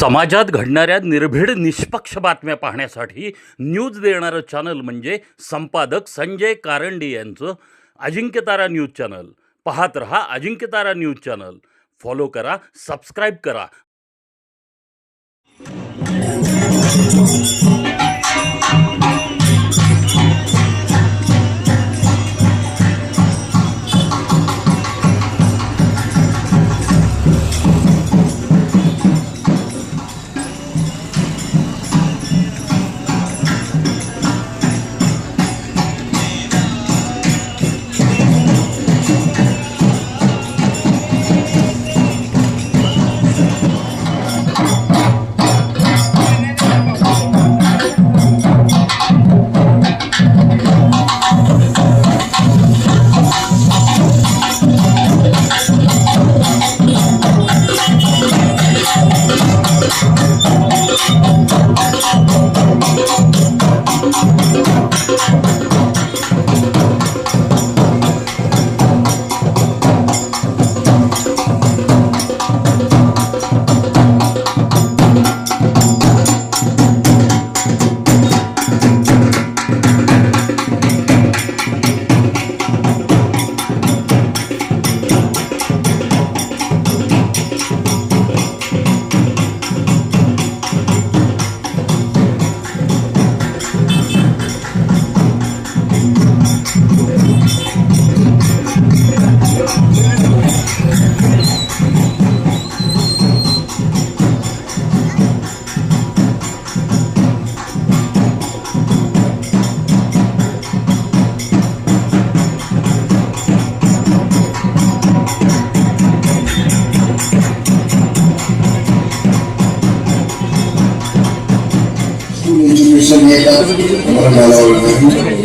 समाजात घडणाऱ्या निर्भीड निष्पक्ष बातम्या पाहण्यासाठी न्यूज देणारं चॅनल म्हणजे संपादक संजय कारंडे यांचं अजिंक्यतारा न्यूज चॅनल. पाहत रहा अजिंक्यतारा न्यूज चॅनल. फॉलो करा, सबस्क्राईब करा.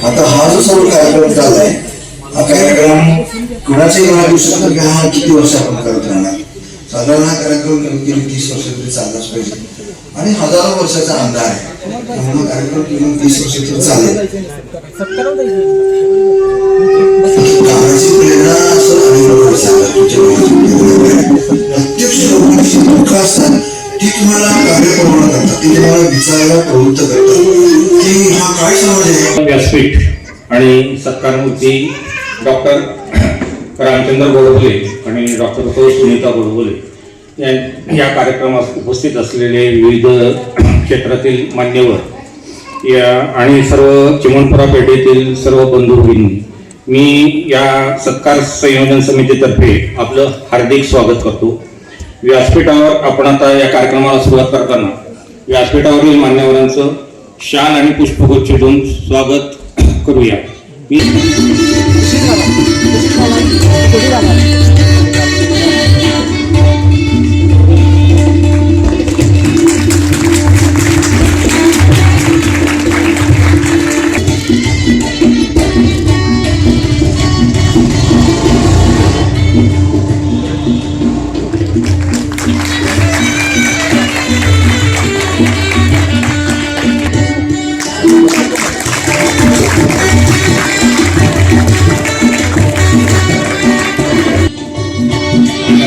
आता हा जो सर्व कार्यक्रम चाललाय, हा कार्यक्रम कुणाच्याही मला दिवू शकतो की हा किती वर्ष आपण करत राहणार. साधारण हा कार्यक्रम कमीत कमी 30 वर्ष तरी चाललाच पाहिजे आणि हजारो वर्षाचा अंदाज आहे. त्यामुळे कार्यक्रम किमान 30 वर्ष तरी चालेल. कामाची प्रेरणा असं अनेक लोकांनी सांगितलं, प्रत्यक्ष लोकांची दुःख असतात ती तुम्हाला कार्य प्रवृत्त करतात, ती तुम्हाला विचारायला प्रवृत्त करतात की हा काय समाज आहे. व्यासपीठ आणि सत्कारमूर्ती डॉक्टर रामचंद्र गोडबोले आणि डॉक्टर सुनीता गोडबोले या कार्यक्रमात उपस्थित असलेले विविध क्षेत्रातील मान्यवर आणि सर्व चिमणपुरा पेठेतील सर्व बंधू भगिनी, मी या सत्कार संयोजन समितीतर्फे आपलं हार्दिक स्वागत करतो. व्यासपीठावर आपण आता या कार्यक्रमाला सुरुवात करताना व्यासपीठावरील मान्यवरांचं शाल आणि पुष्पगुच्छ देऊन स्वागत करूया.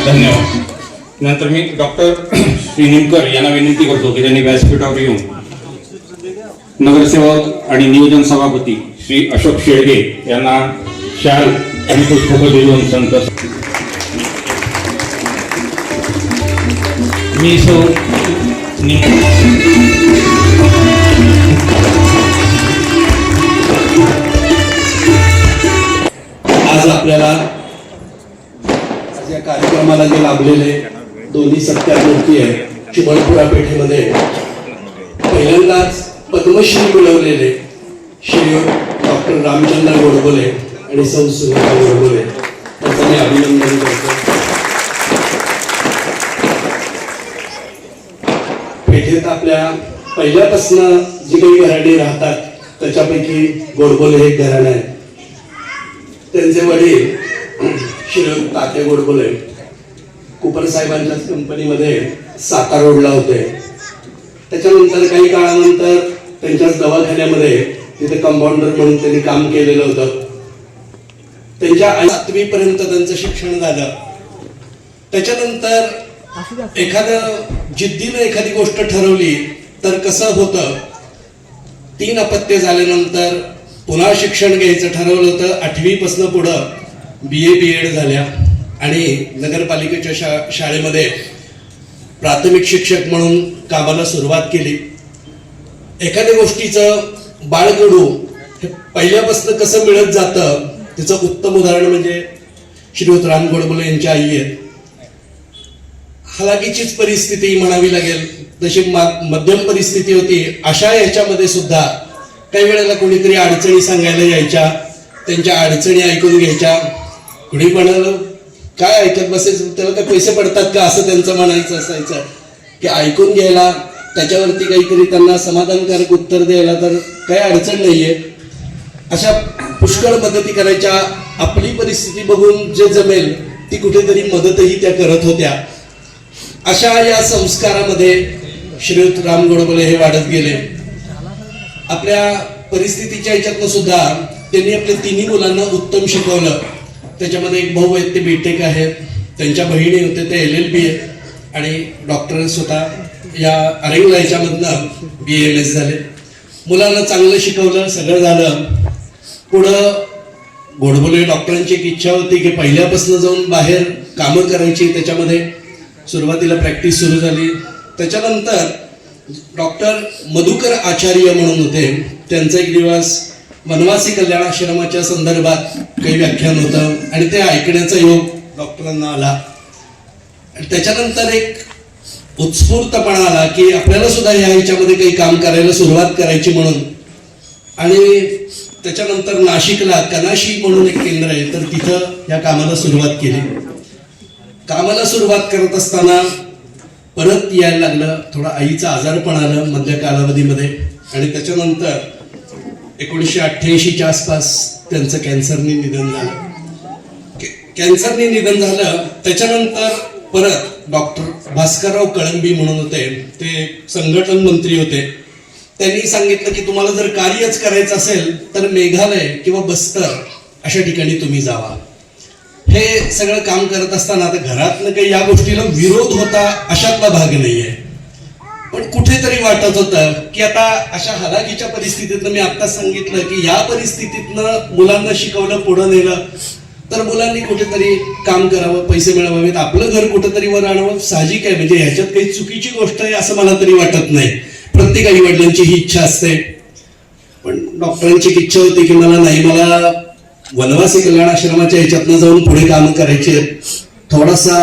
धन्यवाद. नंतर मी डॉक्टर श्री निमकर यांना विनंती करतो की त्यांनी व्यासपीठावर येऊन नगरसेवक आणि नियोजन सभापती श्री अशोक शेळगे यांना शाल आणि पुष्पगुच्छ देऊन संत. मी आज आपल्याला या कार्यक्रमाला जे लाभलेले दोन्ही सत्कारमूर्ती आहेत, चिमणपुरा पेठेमध्ये पहिल्यांदाच पद्मश्री मिळवलेले श्री डॉक्टर रामचंद्र गोडबोले आणि सौ सुनीता गोडबोले त्यांचं मी अभिनंदन करतो. पेठेत आपल्या पहिल्यापासून जी काही घराणी राहतात त्याच्यापैकी गोडबोले हे घराणं आहे. त्यांचे वडील श्री तात्या गोडबोले कुपर साहेबांच्याच कंपनीमध्ये सातारा रोडला होते. त्याच्यानंतर काही काळानंतर त्यांच्याच दवाखान्यामध्ये तिथे कंपाऊंडर म्हणून त्यांनी काम केलेलं होतं. त्यांच्या 7वी पर्यंत त्यांचं शिक्षण झालं. त्याच्यानंतर एखादं जिद्दीनं एखादी गोष्ट ठरवली तर कसं होतं, 3 अपत्य झाल्यानंतर पुन्हा शिक्षण घ्यायचं ठरवलं होतं. 8वी पासून पुढं BA BEd झाल्या आणि नगरपालिकेच्या शाळेमध्ये प्राथमिक शिक्षक म्हणून कामाला सुरुवात केली. एखाद्या गोष्टीचं बाळकडू हे पहिल्यापासून कसं मिळत जातं त्याचं उत्तम उदाहरण म्हणजे श्रीयुत राम गोडबोले यांच्या आई आहेत. हलाखीचीच परिस्थिती म्हणावी लागेल, तशी मध्यम परिस्थिती होती. अशा याच्यामध्ये सुद्धा काही वेळेला कोणीतरी अडचणी सांगायला यायच्या, त्यांच्या अडचणी ऐकून घ्यायच्या. कुणी म्हणालं काय ऐकत बसायचं, त्याला काय पैसे पडतात का, असं त्यांचं म्हणायचं असायचं. की ऐकून घ्यायला, त्याच्यावरती काहीतरी त्यांना समाधानकारक उत्तर द्यायला तर काही अडचण नाहीये. अशा पुष्कळ मदती करायच्या. आपली परिस्थिती बघून जे जमेल ती कुठेतरी मदतही त्या करत होत्या. अशा या संस्कारामध्ये श्रीयुत राम गोडबोले हे वाढत गेले. आपल्या परिस्थितीच्या ह्याच्यातनं सुद्धा त्यांनी आपल्या 3 मुलांना उत्तम शिकवलं. त्याच्यामध्ये एक भाऊ आहेत ते BTech आहेत, त्यांच्या बहिणी होते ते LLB आहेत आणि डॉक्टर स्वतः या अरेंगला याच्यामधनं BAMS झाले. मुलांना चांगलं शिकवलं, सगळं झालं. पुढं गोडबोले डॉक्टरांची एक इच्छा होती की पहिल्यापासून जाऊन बाहेर कामं करायची. त्याच्यामध्ये सुरुवातीला प्रॅक्टिस सुरू झाली. त्याच्यानंतर डॉक्टर मधुकर आचार्य म्हणून होते, त्यांचं एक दिवस वनवासी कल्याण आश्रमाच्या संदर्भात काही व्याख्यान होतं आणि ते ऐकण्याचा योग डॉक्टरांना आला. आणि त्याच्यानंतर एक उत्स्फूर्तपणा आला की आपल्याला सुद्धा ह्या ह्याच्यामध्ये काही काम करायला सुरुवात करायची म्हणून. आणि त्याच्यानंतर नाशिकला कनाशी म्हणून एक केंद्र आहे, तर तिथं या कामाला सुरुवात केली. कामाला सुरुवात करत असताना परत यायला लागलं, थोडा आईचं आजारपण आलं मधल्या कालावधीमध्ये आणि त्याच्यानंतर 1988च्या आसपास त्यांचं कॅन्सरने निधन झालं. कॅन्सरने निधन झालं. त्याच्यानंतर परत डॉक्टर भास्करराव कळंबी म्हणून होते, ते संघटन मंत्री होते. त्यांनी सांगितलं की तुम्हाला जर कार्यच करायचं असेल तर मेघालय किंवा बस्तर अशा ठिकाणी तुम्ही जावा. हे सगळं काम करत असताना आता घरातनं काही या गोष्टीला विरोध होता अशातला भाग नाहीये, पण कुठेतरी वाटत होतं की आता अशा हलाखीच्या परिस्थितीतनं, मी आत्ताच सांगितलं की या परिस्थितीतनं मुलांना शिकवलं, पुढं नेलं तर मुलांनी कुठेतरी काम करावं, पैसे मिळवावेत, आपलं घर कुठेतरी वर आणावं. साहजिक आहे, म्हणजे ह्याच्यात काही चुकीची गोष्ट आहे असं मला तरी वाटत नाही. प्रत्येक आई वडिलांची ही इच्छा असते. पण डॉक्टरांची इच्छा होती की मला वनवासी कल्याण आश्रमाच्या ह्याच्यातनं जाऊन पुढे काम करायचे. थोडासा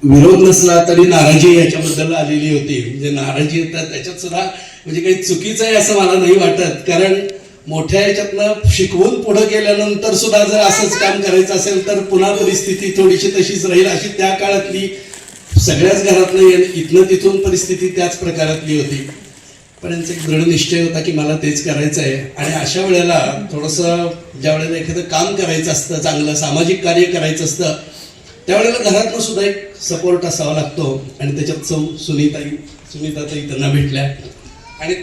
विरोध नसला तरी नाराजी याच्याबद्दल आलेली होती. म्हणजे नाराजी त्याच्यात सुद्धा म्हणजे काही चुकीचं आहे असं मला नाही वाटत, कारण मोठ्या ह्याच्यातनं शिकवून पुढे गेल्यानंतर सुद्धा जर असंच काम करायचं असेल तर पुन्हा परिस्थिती थोडीशी तशीच राहील, अशी त्या काळातली सगळ्याच घरातलं इथनं तिथून परिस्थिती त्याच प्रकारातली होती. पण यांचा एक दृढ निश्चय होता की मला तेच करायचं आहे. आणि अशा वेळेला थोडंसं ज्या वेळेला एखादं काम करायचं असतं, चांगलं सामाजिक कार्य करायचं असतं, त्यावेळेला घरातनं सुद्धा एक सपोर्ट असावा लागतो. आणि त्याच्यात सुनीताताई त्यांना भेटल्या आणि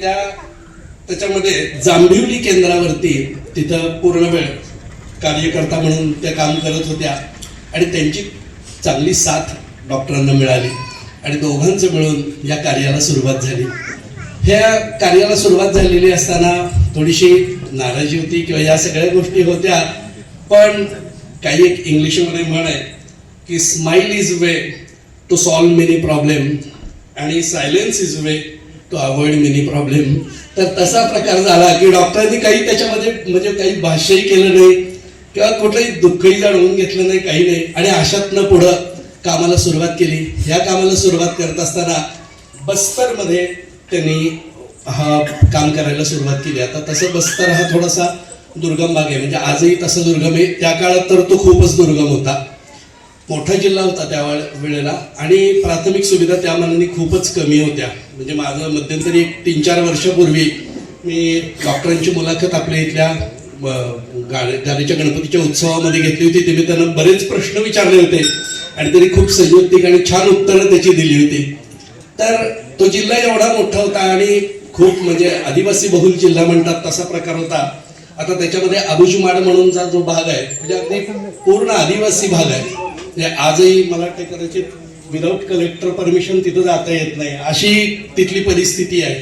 त्याच्यामध्ये जांभिवली केंद्रावरती तिथं पूर्ण वेळ कार्यकर्ता म्हणून त्या काम करत होत्या आणि त्यांची चांगली साथ डॉक्टरांना मिळाली आणि दोघांचं मिळून या कार्याला सुरुवात झाली. ह्या कार्याला सुरुवात झालेली असताना थोडीशी नाराजी होती किंवा या सगळ्या गोष्टी होत्या, पण काही एक इंग्लिशमध्ये म्हण आहे की smile is way to solve many problem आणि silence is way to avoid many problem. तर तसा प्रकार झाला की डॉक्टरांनी काही त्याच्यामध्ये म्हणजे काही भाष्यही केलं नाही किंवा कुठलंही दुःखही जाणवून घेतलं नाही, काही नाही. आणि अशातनं पुढं कामाला सुरुवात केली. ह्या कामाला सुरुवात करत असताना बस्तरमध्ये त्यांनी हा काम करायला सुरुवात केली. आता तसं बस्तर हा थोडासा दुर्गम भाग आहे, म्हणजे आजही तसं दुर्गम आहे. त्या काळात तर तो खूपच दुर्गम होता, मोठा जिल्हा होता त्या वेळेला आणि प्राथमिक सुविधा त्या मानाने खूपच कमी होत्या. म्हणजे माझं मध्यंतरी एक 3-4 वर्षापूर्वी मी डॉक्टरांची मुलाखत आपल्या इथल्या गाडीच्या गणपतीच्या उत्सवामध्ये घेतली होती. ते मी त्यांना बरेच प्रश्न विचारले होते आणि त्यांनी खूप संयुक्तिक आणि छान उत्तरं त्याची दिली होती. तर तो जिल्हा एवढा मोठा होता आणि खूप म्हणजे आदिवासी बहुल जिल्हा म्हणतात तसा प्रकार होता. आता त्याच्यामध्ये अबुजमाड म्हणूनचा जो भाग आहे म्हणजे अगदी पूर्ण आदिवासी भाग आहे. म्हणजे आजही मला वाटतं कदाचित विदाऊट कलेक्टर परमिशन तिथं जाता येत नाही, अशी तिथली परिस्थिती आहे.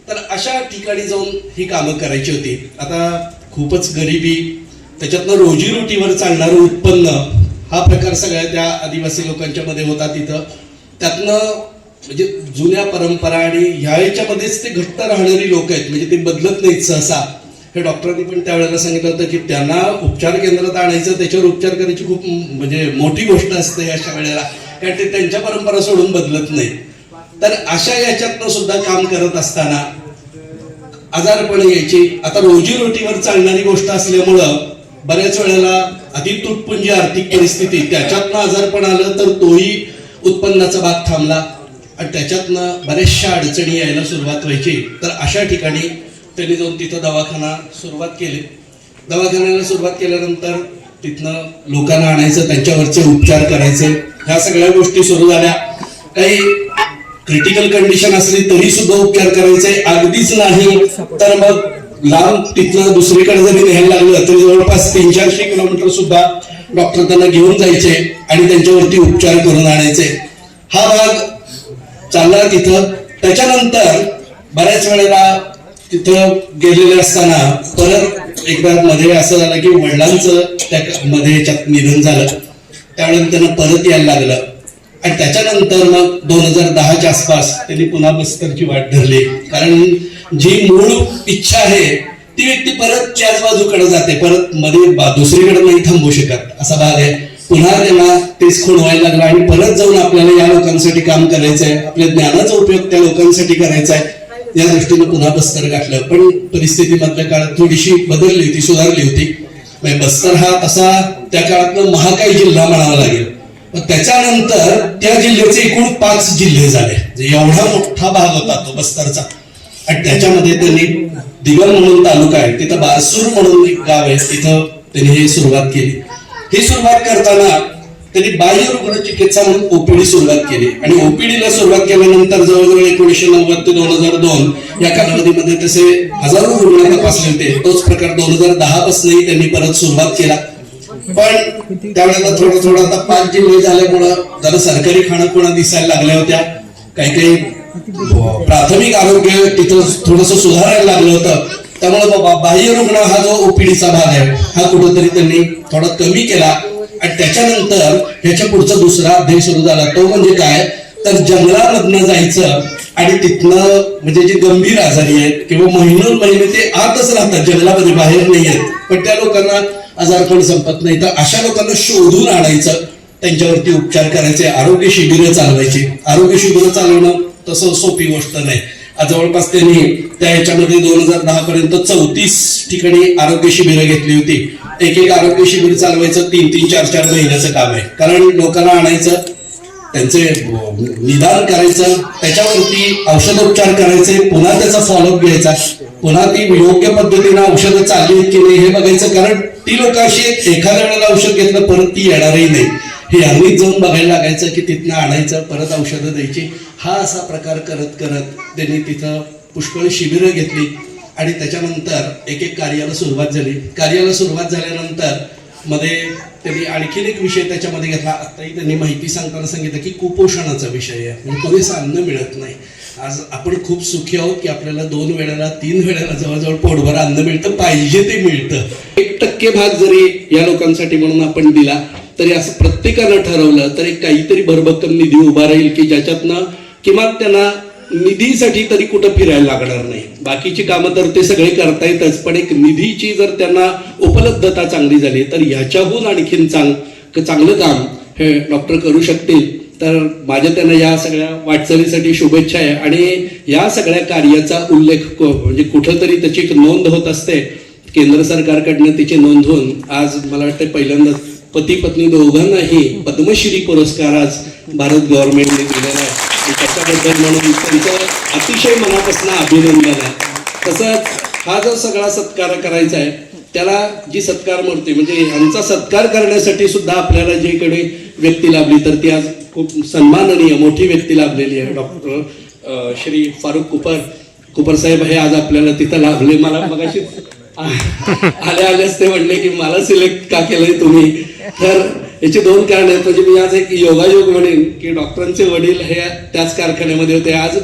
तर अशा ठिकाणी जाऊन ही कामं करायची होती. आता खूपच गरिबी, त्याच्यातनं रोजीरोटीवर चालणारं उत्पन्न हा प्रकार सगळ्या त्या आदिवासी लोकांच्या मध्ये होता तिथं. त्यातनं म्हणजे जुन्या परंपरा आणि ह्या याच्यामध्येच ते घट्ट राहणारी लोक आहेत, म्हणजे ते बदलत नाहीत सहसा. हे डॉक्टरांनी पण त्यावेळेला सांगितलं होतं की त्यांना उपचार केंद्रात आणायचं, त्याच्यावर उपचार करायची खूप म्हणजे मोठी गोष्ट असते अशा वेळेला, कारण ते त्यांच्या परंपरा सोडून बदलत नाही. तर अशा याच्यातनं सुद्धा काम करत असताना आजारपण यायची. आता रोजीरोटीवर चालणारी गोष्ट असल्यामुळं बऱ्याच वेळेला आधी तुटपुंजी आर्थिक परिस्थिती, त्याच्यातनं आजारपण आलं तर तोही उत्पन्नाचा भाग थांबला आणि त्याच्यातनं बऱ्याचशा अडचणी यायला सुरुवात व्हायची. तर अशा ठिकाणी त्यांनी जाऊन तिथं दवाखाना सुरुवात केली. दवाखान्याला सुरुवात केल्यानंतर तिथनं लोकांना आणायचं, त्यांच्यावरचे उपचार करायचे, ह्या सगळ्या गोष्टी सुरू झाल्या. काही क्रिटिकल कंडिशन असली तरी सुद्धा उपचार करायचे, अगदीच नाही तर मग लांब तिथनं दुसरीकडे जरी न्यायला लागलं तरी जवळपास 300-400 किलोमीटर सुद्धा डॉक्टर त्यांना घेऊन जायचे आणि त्यांच्यावरती उपचार करून आणायचे. हा भाग चालला तिथं. त्याच्यानंतर बऱ्याच वेळेला तिथं गेलेले असताना परत एकदा मध्ये असं झालं की वडिलांचं त्या मध्ये याच्यात निधन झालं. त्यावेळेला त्यांना परत यायला लागलं आणि त्याच्यानंतर मग 2010च्या आसपास त्यांनी पुन्हा बस्तरची वाट धरली, कारण जी मूळ इच्छा आहे ती व्यक्ती परत त्याच बाजूकडे जाते, परत मध्ये दुसरीकडे नाही थांबू शकत असा भाग आहे. पुन्हा त्यांना तेच खोडवायला लागला आणि परत जाऊन आपल्याला या लोकांसाठी काम करायचंय, आपल्या ज्ञानाचा उपयोग त्या लोकांसाठी करायचा आहे, या दृष्टीने पुन्हा बस्तर गाठलं. पण परिस्थिती मधल्या काळात थोडीशी बदलली होती, सुधारली होती. बस्तर हा तसा त्या काळातला महाकाय जिल्हा म्हणावा लागेल. त्याच्यानंतर त्या जिल्ह्याचे एकूण 5 जिल्हे झाले. एवढा मोठा भाग होता तो बस्तरचा. आणि त्याच्यामध्ये त्यांनी दिगल म्हणून तालुका आहे, तिथं बारसूर म्हणून एक गाव आहे, तिथं त्यांनी हे सुरुवात केली. ही सुरुवात करताना त्यांनी बाह्य रुग्ण चिकित्सा म्हणून ओपीडी सुरुवात केली आणि ओपीडीला सुरुवात केल्यानंतर जवळजवळ 1990 ते 2002 या कालावधीमध्ये तसे हजारो रुग्ण तपासले होते. तोच प्रकार 2010 पासूनही त्यांनी परत सुरुवात केला. पण त्यावेळेला थोडं आता 5 जिल्हे झाल्यामुळं जरा सरकारी खाणाखुणा दिसायला लागल्या होत्या. काही प्राथमिक आरोग्य तिथं थोडंसं सुधारायला लागलं होतं. त्यामुळे बाह्य रुग्ण हा जो ओपीडीचा भाग आहे हा कुठंतरी त्यांनी थोडा कमी केला. आणि त्याच्यानंतर ह्याच्या पुढचा दुसरा अध्याय सुरू झाला, तो म्हणजे काय तर जंगलामधनं जायचं आणि तिथनं म्हणजे जे गंभीर आजारी आहेत किंवा महिने ते आतच राहतात, जंगलामध्ये बाहेर नाही आहेत, पण त्या लोकांना आजारपण संपत नाही, तर अशा लोकांना शोधून आणायचं, त्यांच्यावरती उपचार करायचे, आरोग्य शिबिरं चालवायची. आरोग्य शिबिरं चालवणं तसं सोपी गोष्ट नाही. जवळपास त्यांनी त्या ह्याच्यामध्ये 2010 पर्यंत 34 ठिकाणी आरोग्य शिबिरं घेतली होती. एक आरोग्य शिबिर चालवायचं 3-3, 4-4 महिन्याचं काम आहे, कारण लोकांना आणायचं, त्यांचे निदान करायचं, त्याच्यावरती औषधोपचार करायचे, पुन्हा त्याचा फॉलोअप घ्यायचा, पुन्हा ती योग्य पद्धतीने औषधं चालली आहेत की नाही हे बघायचं, कारण ती लोक अशी एखाद्या वेळेला औषध घेतलं परत ती येणारही नाही, हे आम्हीच जाऊन बघायला लागायचं की तिथनं आणायचं, परत औषधं द्यायची. हा असा प्रकार करत करत त्यांनी तिथं पुष्कळ शिबिरं घेतली आणि त्याच्यानंतर एक कार्याला सुरुवात झाली. कार्याला सुरुवात झाल्यानंतर मध्ये त्यांनी आणखीन एक विषय त्याच्यामध्ये घेतला. आताही त्यांनी माहिती सांगताना सांगितलं की कुपोषणाचा विषय आहे, म्हणजे पुरेसं अन्न मिळत नाही. आज आपण खूप सुखी आहोत की आपल्याला 2 वेळेला 3 वेळेला जवळजवळ पोटभर अन्न मिळतं, पाहिजे ते मिळतं. 1% भाग जरी या लोकांसाठी म्हणून आपण दिला तरी असं प्रत्येकानं ठरवलं तर एक काहीतरी भरभक्कम निधी उभा राहील की ज्याच्यातनं किमान त्यांना निधीसाठी तरी कुठं फिरायला लागणार नाही. बाकीची कामं तर ते सगळे करता येतच, पण एक निधीची जर त्यांना उपलब्धता चांगली झाली तर ह्याच्याहून आणखीन चांगलं काम हे डॉक्टर करू शकतील. तर माझ्या त्यांना या सगळ्या वाटचालीसाठी शुभेच्छा आहे आणि या सगळ्या कार्याचा उल्लेख म्हणजे कुठंतरी त्याची एक नोंद होत असते. केंद्र सरकारकडनं तिची नोंद होऊन आज मला वाटतं पहिल्यांदाच पती पत्नी दोघांनाही पद्मश्री पुरस्कार आज भारत गव्हर्नमेंटने दिलेला आहे. त्याच्याबद्दल म्हणून त्यांचं अतिशय मनापासून अभिनंदन आहे. तसंच हा जो सगळा सत्कार करायचा आहे त्याला जी सत्कार मूर्ती म्हणजे यांचा सत्कार करण्यासाठी सुद्धा आपल्याला जी कडे व्यक्ती लाभली तर ती आज खूप सन्माननीय मोठी व्यक्ती लाभलेली आहे. डॉक्टर श्री फारुख कुपर साहेब हे आज आपल्याला तिथं लाभले. मला मगाशी आल्याच ते म्हणले की मला सिलेक्ट का केलंय तुम्ही, तर याची दोन कारण आहेत. म्हणजे मी आज एक योगायोग म्हणेन की डॉक्टरांचे वडील हे त्याच कारखान्यामध्ये होते. आज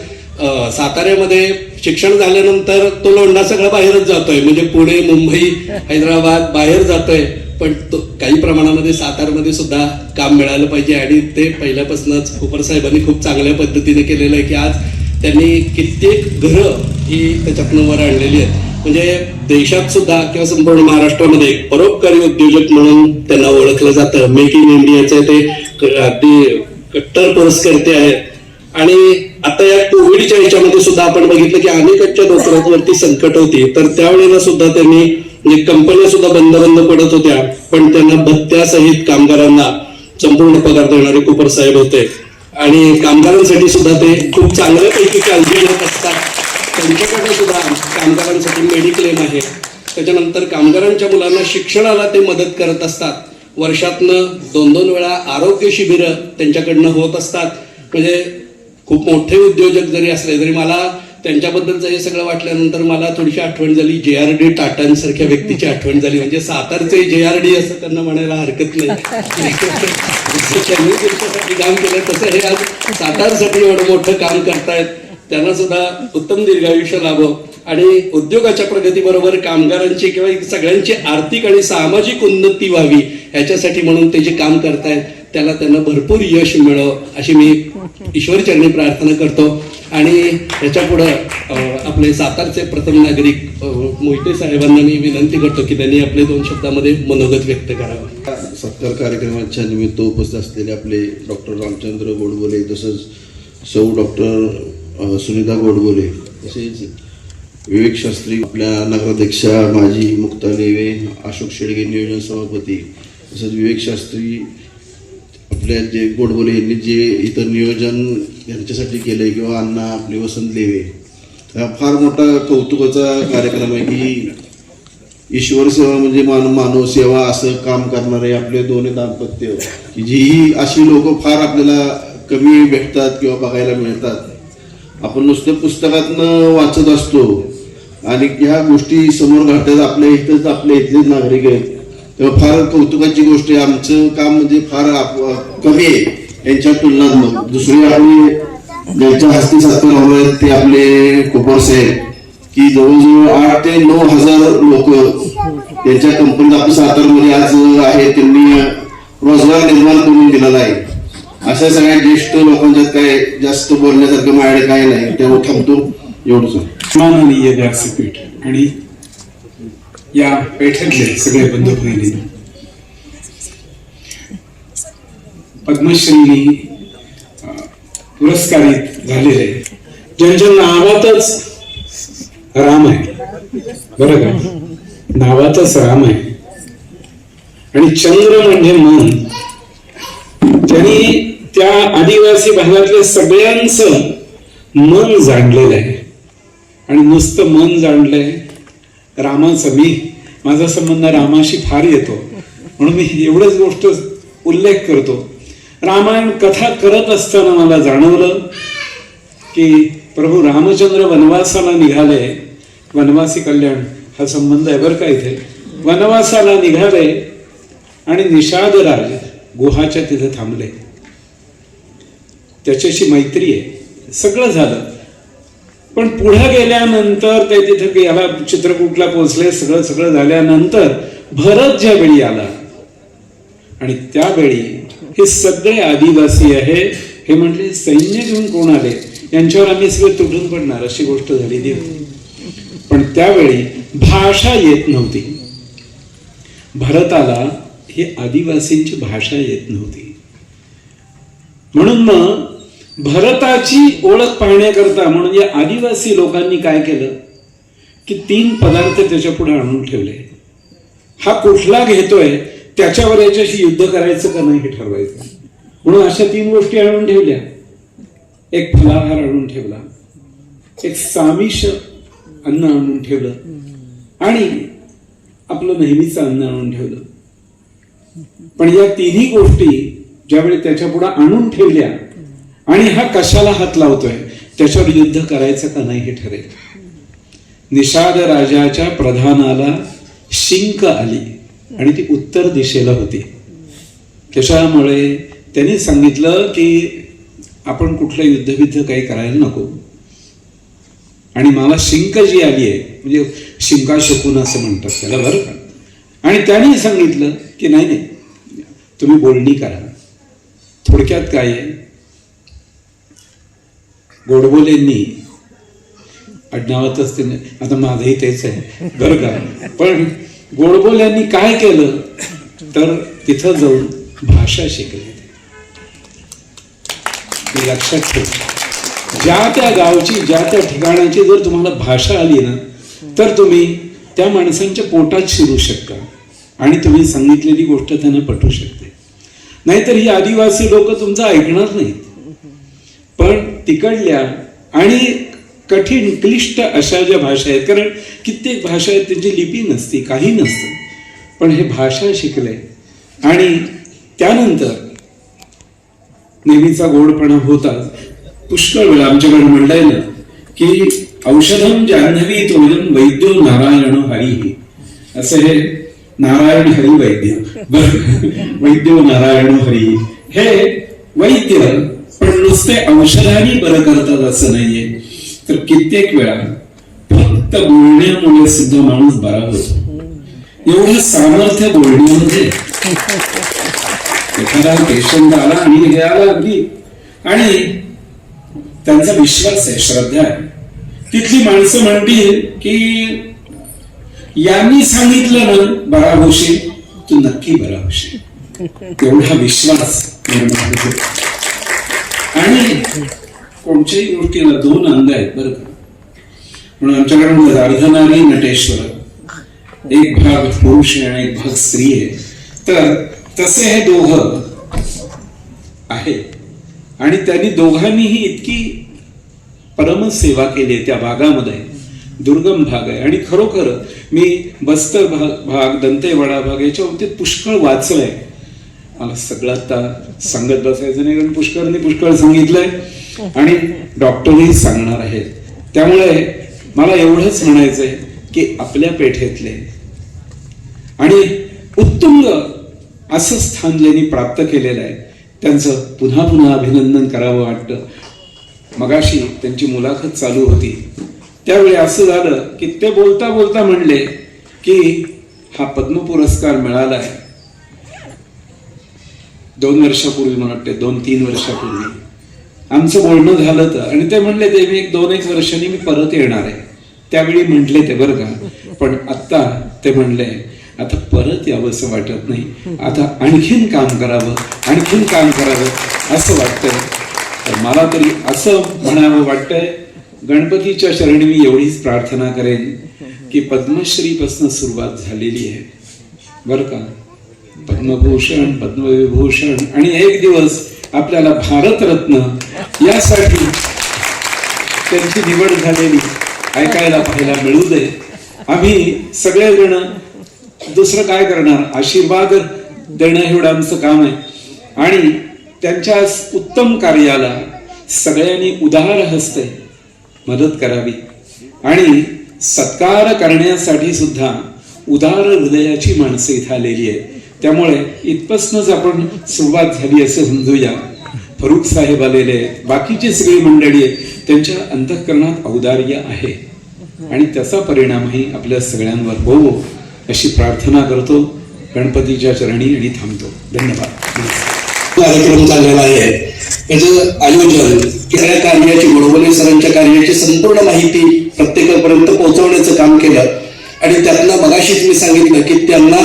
साताऱ्यामध्ये शिक्षण झाल्यानंतर तो लोंढा सगळा बाहेरच जातोय, म्हणजे पुणे, मुंबई, हैदराबाद बाहेर जातोय. पण तो काही प्रमाणामध्ये सातारमध्ये सुद्धा काम मिळालं पाहिजे आणि ते पहिल्यापासूनच कोपर साहेबांनी खूप चांगल्या पद्धतीने केलेलं आहे की आज त्यांनी कित्येक घरं ही त्याच्यातनं वर आणलेली आहेत. म्हणजे देशात सुद्धा किंवा संपूर्ण महाराष्ट्रामध्ये परोपकारी उद्योजक म्हणून त्यांना ओळखलं जातं. मेक इन इंडियाचे ते अगदी कट्टर पुरस्कर्ते आहेत. आणि आता या कोविडच्या ह्याच्यामध्ये सुद्धा आपण बघितलं की अनेकांच्या डोक्यावरती संकट होती, तर त्यावेळेला सुद्धा त्यांनी म्हणजे कंपन्या सुद्धा बंद पडत होत्या, पण त्यांना भत्त्यासहित कामगारांना संपूर्ण पगार देणारे कोपर साहेब होते. आणि कामगारांसाठी सुद्धा ते खूप चांगल्यापैकी काळजी घेत असतात. त्यांच्याकडे सुद्धा कामगारांसाठी मेडिक्लेम आहे. त्याच्यानंतर कामगारांच्या मुलांना शिक्षणाला ते मदत करत असतात. वर्षातनं 2-2 वेळा आरोग्य शिबिरं त्यांच्याकडनं होत असतात. म्हणजे खूप मोठे उद्योजक जरी असले तरी मला त्यांच्याबद्दलचं हे सगळं वाटल्यानंतर मला थोडीशी आठवण झाली JRD टाटांसारख्या व्यक्तीची आठवण झाली. म्हणजे सातारचे JRD असं त्यांना म्हणायला हरकत नाही. जसं त्यांनी देशासाठी काम केलं तसं हे आज सातारसाठी एवढं मोठं काम करतायत. त्यांना सुद्धा उत्तम दीर्घायुष्य लाभो आणि उद्योगाच्या प्रगतीबरोबर कामगारांची किंवा सगळ्यांची आर्थिक आणि सामाजिक उन्नती व्हावी ह्याच्यासाठी म्हणून ते जे काम करतायत त्याला त्यांना भरपूर यश मिळो अशी मी ईश्वरचरणी प्रार्थना करतो. आणि ह्याच्या पुढं आपले सातारचे प्रथम नागरिक मोहिते साहेबांना मी विनंती करतो की त्यांनी आपले 2 शब्दामध्ये मनोगत व्यक्त करावं. सत्कार कार्यक्रमाच्या निमित्त उपस्थित असलेले आपले डॉक्टर रामचंद्र गोडबोले, तसंच सौ डॉक्टर सुनीता गोडबोले, तसेच विवेक शास्त्री, आपल्या नगराध्यक्षा माजी मुक्ता नेवे, अशोक शेडगे नियोजन सभापती, तसंच विवेक शास्त्री, आपल्या जे गोडबोले यांनी जे इथं नियोजन यांच्यासाठी केलंय, किंवा अण्णा आपले वसंत लेवे, हा फार मोठा कौतुकाचा कार्यक्रम आहे की ईश्वर सेवा म्हणजे मानव सेवा असं काम करणारे आपले दोन्ही दाम्पत्य, की जी अशी लोक फार आपल्याला कमी भेटतात किंवा बघायला मिळतात. आपण नुसतं पुस्तकातनं वाचत असतो आणि ह्या गोष्टी समोर घडतात. आपल्या इथंच आपल्या इथलेच नागरिक आहेत, तेव्हा फार कौतुकाची गोष्ट आहे. आमचं काम म्हणजे फार कमी आहे यांच्या तुलनात. मग दुसरी आपली ज्यांच्या हस्ती सत्कार हवं आहेत ते आपले कोपर साहेब, की जवळजवळ 8 ते 9 हजार लोक त्यांच्या कंपनीत आपल्या सातारमध्ये आज आहे. त्यांनी रोजगार निर्माण करून दिलेला आहे. अशा सगळ्या ज्येष्ठ लोकांच्यात काय जास्त बोलण्यासारखं माझ्याकडे काय नाही, त्यामुळे थांबतो. एवढंच माननीय व्यासपीठ आणि या पेठेतले सगळे बंधू भगिनी, पद्मश्री पुरस्कारित झालेले ज्यांच्या नावातच राम आहे, बरं का, नावातच राम आहे. आणि चंद्र म्हणजे मन. ज्यांनी त्या आदिवासी भागातल्या सगळ्यांचं मन जाणलेलं आहे. आणि नुसतं मन जाणलंय रामाचं. माझा संबंध रामाशी फार येतो म्हणून मी एवढंच गोष्ट उल्लेख करतो. रामायण कथा करत असताना मला जाणवलं की प्रभू रामचंद्र वनवासाला निघाले. वनवासी कल्याण हा संबंध आहे बरं का इथे. वनवासाला निघाले आणि निषाद राज गुहाच्या तिथे थांबले. त्याच्याशी मैत्री आहे, सगळं झालं. पण पुढे गेल्यानंतर ते तिथे याला चित्रकूटला पोहोचले. सगळं झाल्यानंतर भरत ज्या वेळी आला आणि त्यावेळी हे सगळे आदिवासी आहे हे म्हटले सैन्य घेऊन कोण आले, यांच्यावर आम्ही सगळे तुटून पडणार अशी गोष्ट झालेली होती. पण त्यावेळी भाषा येत नव्हती. भरताला ही आदिवासींची भाषा येत नव्हती. म्हणून मग भरताची ओळख पाहण्याकरता म्हणून या आदिवासी लोकांनी काय केलं की 3 पदार्थ त्याच्या पुढे आणून ठेवले. हा कुठला घेतोय त्याच्यावर याच्याशी युद्ध करायचं का नाही हे ठरवायचं. म्हणून अशा 3 गोष्टी आणून ठेवल्या. एक फलाहार आणून ठेवला, एक सामिष अन्न आणून ठेवलं आणि आपलं नेहमीचं अन्न आणून ठेवलं. पण या 3ही गोष्टी ज्यावेळी त्याच्या पुढे आणून ठेवल्या आणि हा कशाला हात लावतोय त्याच्यावर युद्ध करायचं का नाही हे ठरेल. निषाद राजाच्या प्रधानाला शिंक आली आणि ती उत्तर दिशेला होती. कशामुळे? त्यांनी सांगितलं की आपण कुठलं युद्ध काही करायला नको. आणि मला शिंक जी आली आहे, म्हणजे शिंका शकून असं म्हणतात त्याला बरं का. आणि त्यांनी सांगितलं की नाही नाही, तुम्ही बोलणी करा. थोडक्यात काय आहे, गोडबोलेंनी आडनावातच ते, आता माझंही तेच आहे बरं का, पण गोडबोल्यांनी काय केलं तर तिथं जाऊन भाषा शिकले. हे लक्षात ठेव, ज्या त्या गावची ज्या त्या ठिकाणाची जर तुम्हाला भाषा आली ना तर तुम्ही त्या माणसांच्या पोटात शिरू शकता आणि तुम्ही सांगितलेली गोष्ट त्यांना पटू शकते. नाहीतर ही आदिवासी लोक तुमचं ऐकणार नाहीत. पण तिकडल्या आणि कठीण क्लिष्ट अशा ज्या भाषा आहेत, कारण कित्येक भाषा आहेत त्यांची लिपी नसती, काही नसतं, पण हे भाषा शिकले आणि त्यानंतर नेहमीचा गोडपणा होता. पुष्कळ वेळा आमच्याकडे म्हणलंय ना की औषधम जान्हवी तोयम वैद्यो नारायण हरी, असं हे नारायण हरी वैद्य, वैद्यो नारायण हरी, हे वैद्य पण नुसते औषधाने बरं करतात असं नाहीये. तर कित्येक वेळा फक्त बोलण्यामुळे सुद्धा माणूस बरा होतो. एवढं सामर्थ्य बोलण्यामध्ये. एखादा पेशंट आला आणि हे आला की, आणि त्यांचा विश्वास आहे, श्रद्धा आहे, तिथली माणसं म्हणतील की यांनी सांगितलं ना बरा होशील, तू नक्की बरा होशील. तेवढा विश्वास निर्माण होतो. आणि कोणत्याही गोष्टीला दोन अंग आहेत बरं का. म्हणून आमच्याकडे अर्धनारी नटेश्वर, एक भाग पुरुष आहे आणि एक भाग स्त्री आहे. तर तसे हे दोघं आहेत आणि त्यांनी दोघांनीही इतकी परमसेवा केली त्या भागामध्ये. दुर्गम भाग आहे आणि खरोखर मी बस्तर भाग, दंतेवाडा भाग याच्या बाबतीत पुष्कळ वाचलंय. मला सगळं आता सांगत बसायचं नाही, कारण पुष्कळ सांगितलंय आणि डॉक्टरही सांगणार आहेत. त्यामुळे मला एवढंच म्हणायचंय की आपल्या पेठेतले आणि उत्तुंग असं स्थान ज्यांनी प्राप्त केलेलं आहे त्यांचं पुन्हा पुन्हा अभिनंदन करावं वाटतं. मगाशी त्यांची मुलाखत चालू होती त्यावेळी असं झालं की ते बोलता बोलता म्हणले की हा पद्म पुरस्कार मिळालाय 2 वर्षापूर्वी, मला वाटते 2-3 वर्षापूर्वी आमचं बोलणं झालं तर, आणि ते म्हणले ते मी 2-1 वर्षांनी मी परत येणार आहे. त्यावेळी म्हटले ते बरं का, पण आत्ता ते म्हणले आता परत यावंसं वाटत नाही, आता आणखीन काम करावं असं वाटतंय. तर मला तरी असं म्हणावं वाटतंय, गणपतीच्या चरणी मी एवढीच प्रार्थना करेन की पद्मश्री पासून सुरुवात झालेली आहे बरं का. पद्मभूषण, पद्मविभूषण आणि एक दिवस आपल्याला भारतरत्न यासाठी त्यांची निवड झालेली ऐकायला पाहायला मिळू दे. आम्ही सगळेजण दुसरं काय करणार, आशीर्वाद देणं एवढं आमचं काम आहे. आणि त्यांच्या उत्तम कार्याला सगळ्यांनी उदार हस्ते मदत करावी आणि सत्कार करण्यासाठी सुद्धा उदार हृदयाची माणसं इथं आलेली आहेत. त्यामुळे इथपासूनच आपण सुरुवात झाली असं समजूया. फरुख साहेब आलेले आहेत, बाकीची सगळी मंडळी आहेत, त्यांच्या अंतःकरणात औदार्य आहे आणि त्याचा परिणामही आपल्या सगळ्यांवर होवो अशी प्रार्थना करतो. गणपतीच्या चरणी आणि थांबतो. धन्यवाद. कार्यक्रम चाललेला आहे, याचं आयोजन सगळ्या कार्याची, गोडबोले सरांच्या कार्याची संपूर्ण माहिती प्रत्येकापर्यंत पोहोचवण्याचं काम केलं. आणि त्यातनं मगाशीच मी सांगितलं की त्यांना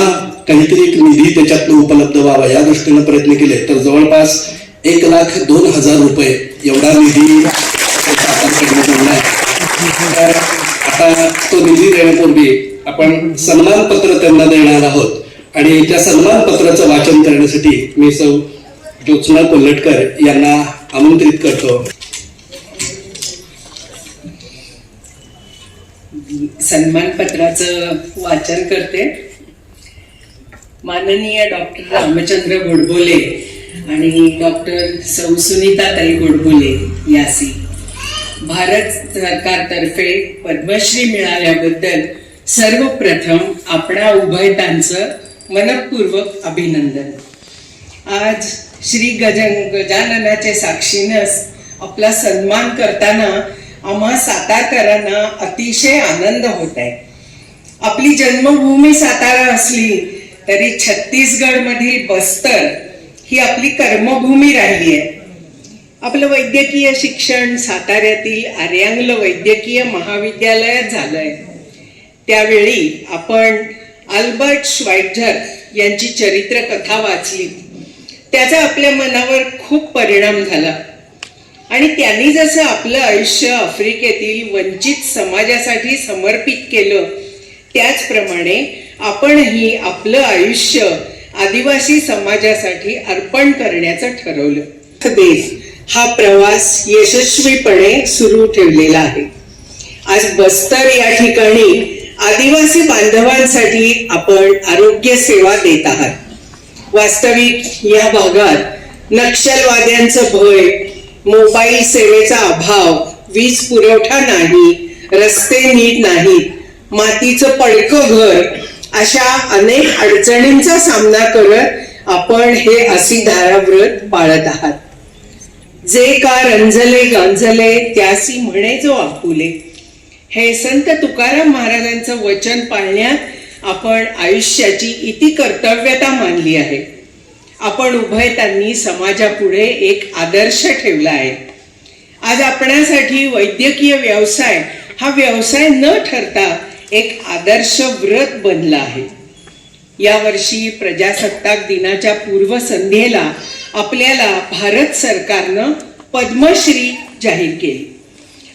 काहीतरी एक निधी त्याच्यातनं उपलब्ध व्हावा या दृष्टीनं प्रयत्न केले. तर जवळपास 1,02,000 रुपये एवढा निधी आता तो निधी देण्यापूर्वी आपण सन्मान पत्र त्यांना देणार आहोत आणि त्या सन्मान पत्राचं वाचन करण्यासाठी मी सौ ज्योत्स्ना कोल्हटकर यांना आमंत्रित करतो. सन्मान पत्राचं वाचन करते. माननीय डॉक्टर रामचंद्र गोडबोले आणि डॉक्टर सौ सुनीताताई गोडबोले यासी भारत सरकारतर्फे पद्मश्री मिळाल्याबद्दल सर्वप्रथम आपणा उभयतांचं मनपूर्वक अभिनंदन. आज श्री गजाननाच्या साक्षीनंच आपला सन्मान करताना आम्हा सातारकरांना अतिशय आनंद होत आहे. आपली जन्मभूमी सातारा असली तरी छत्तीसगड मधील बस्तर ही आपली कर्मभूमी राहिली आहे. आपलं वैद्यकीय शिक्षण साताऱ्यातील आर्यांगल वैद्यकीय महाविद्यालयात झालंय. त्यावेळी आपण अल्बर्ट श्वाइट्झर यांची चरित्र कथा वाचली. त्याचा आपल्या मनावर खूप परिणाम झाला आणि त्यांनी जसं आपलं आयुष्य आफ्रिकेतील वंचित समाजासाठी समर्पित केलं त्याचप्रमाणे आपणही आपलं आयुष्य आदिवासी समाजासाठी अर्पण करण्याचं ठरवलं. देश हा प्रवास यशस्वीपणे सुरू ठेवलेला आहे. आज बस्तर या ठिकाणी आदिवासी बांधवांसाठी आपण आरोग्य सेवा देत आहात. वास्तविक या भागात नक्षलवाद्यांचं भय, मोबाईल सेवेचा अभाव, वीज पुरवठा नाही, रस्ते नीट नाहीत, मातीचं पडकं घर अशा अनेक अडचणींचा सामना करत आपण हे असिधारा व्रत पाळत आहात. जे का रंजले गांजले त्यासी म्हणे जो आपुले, हे संत तुकाराम महाराजांचं वचन पाळण्यात आपण आयुष्याची इति कर्तव्यता मानली आहे. आपण उभयतांनी समाजापुढे एक आदर्श ठेवला आहे. आज आपणासाठी वैद्यकीय व्यवसाय हा व्यवसाय न ठरता एक आदर्श व्रत बनला आहे. यावर्षी प्रजासत्ताक दिनाच्या पूर्वसंध्येला आपल्याला भारत सरकारनं पद्मश्री जाहीर केली.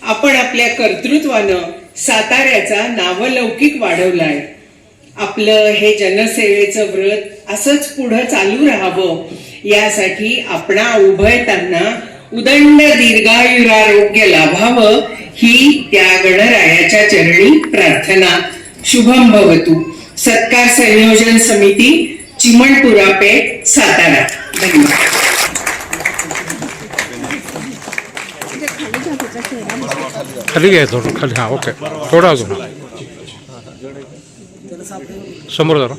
आपण आपल्या कर्तृत्वानं साताऱ्याचा नावलौकिक वाढवलाय. आपलं हे जनसेवेचं व्रत असंच पुढं चालू राहावं यासाठी आपणा उभयतांना उदंड दीर्घायुरारोग्य लाभावं ही त्या गणरायाच्या चरणी प्रार्थना. शुभम भवतु. सत्कार संयोजन समिती, चिमणपुरा पेठ, सातारा. धन्यवाद. खाली घ्यायचं थोडं खाली. हां ओके. थोडं अजून समोर जरा.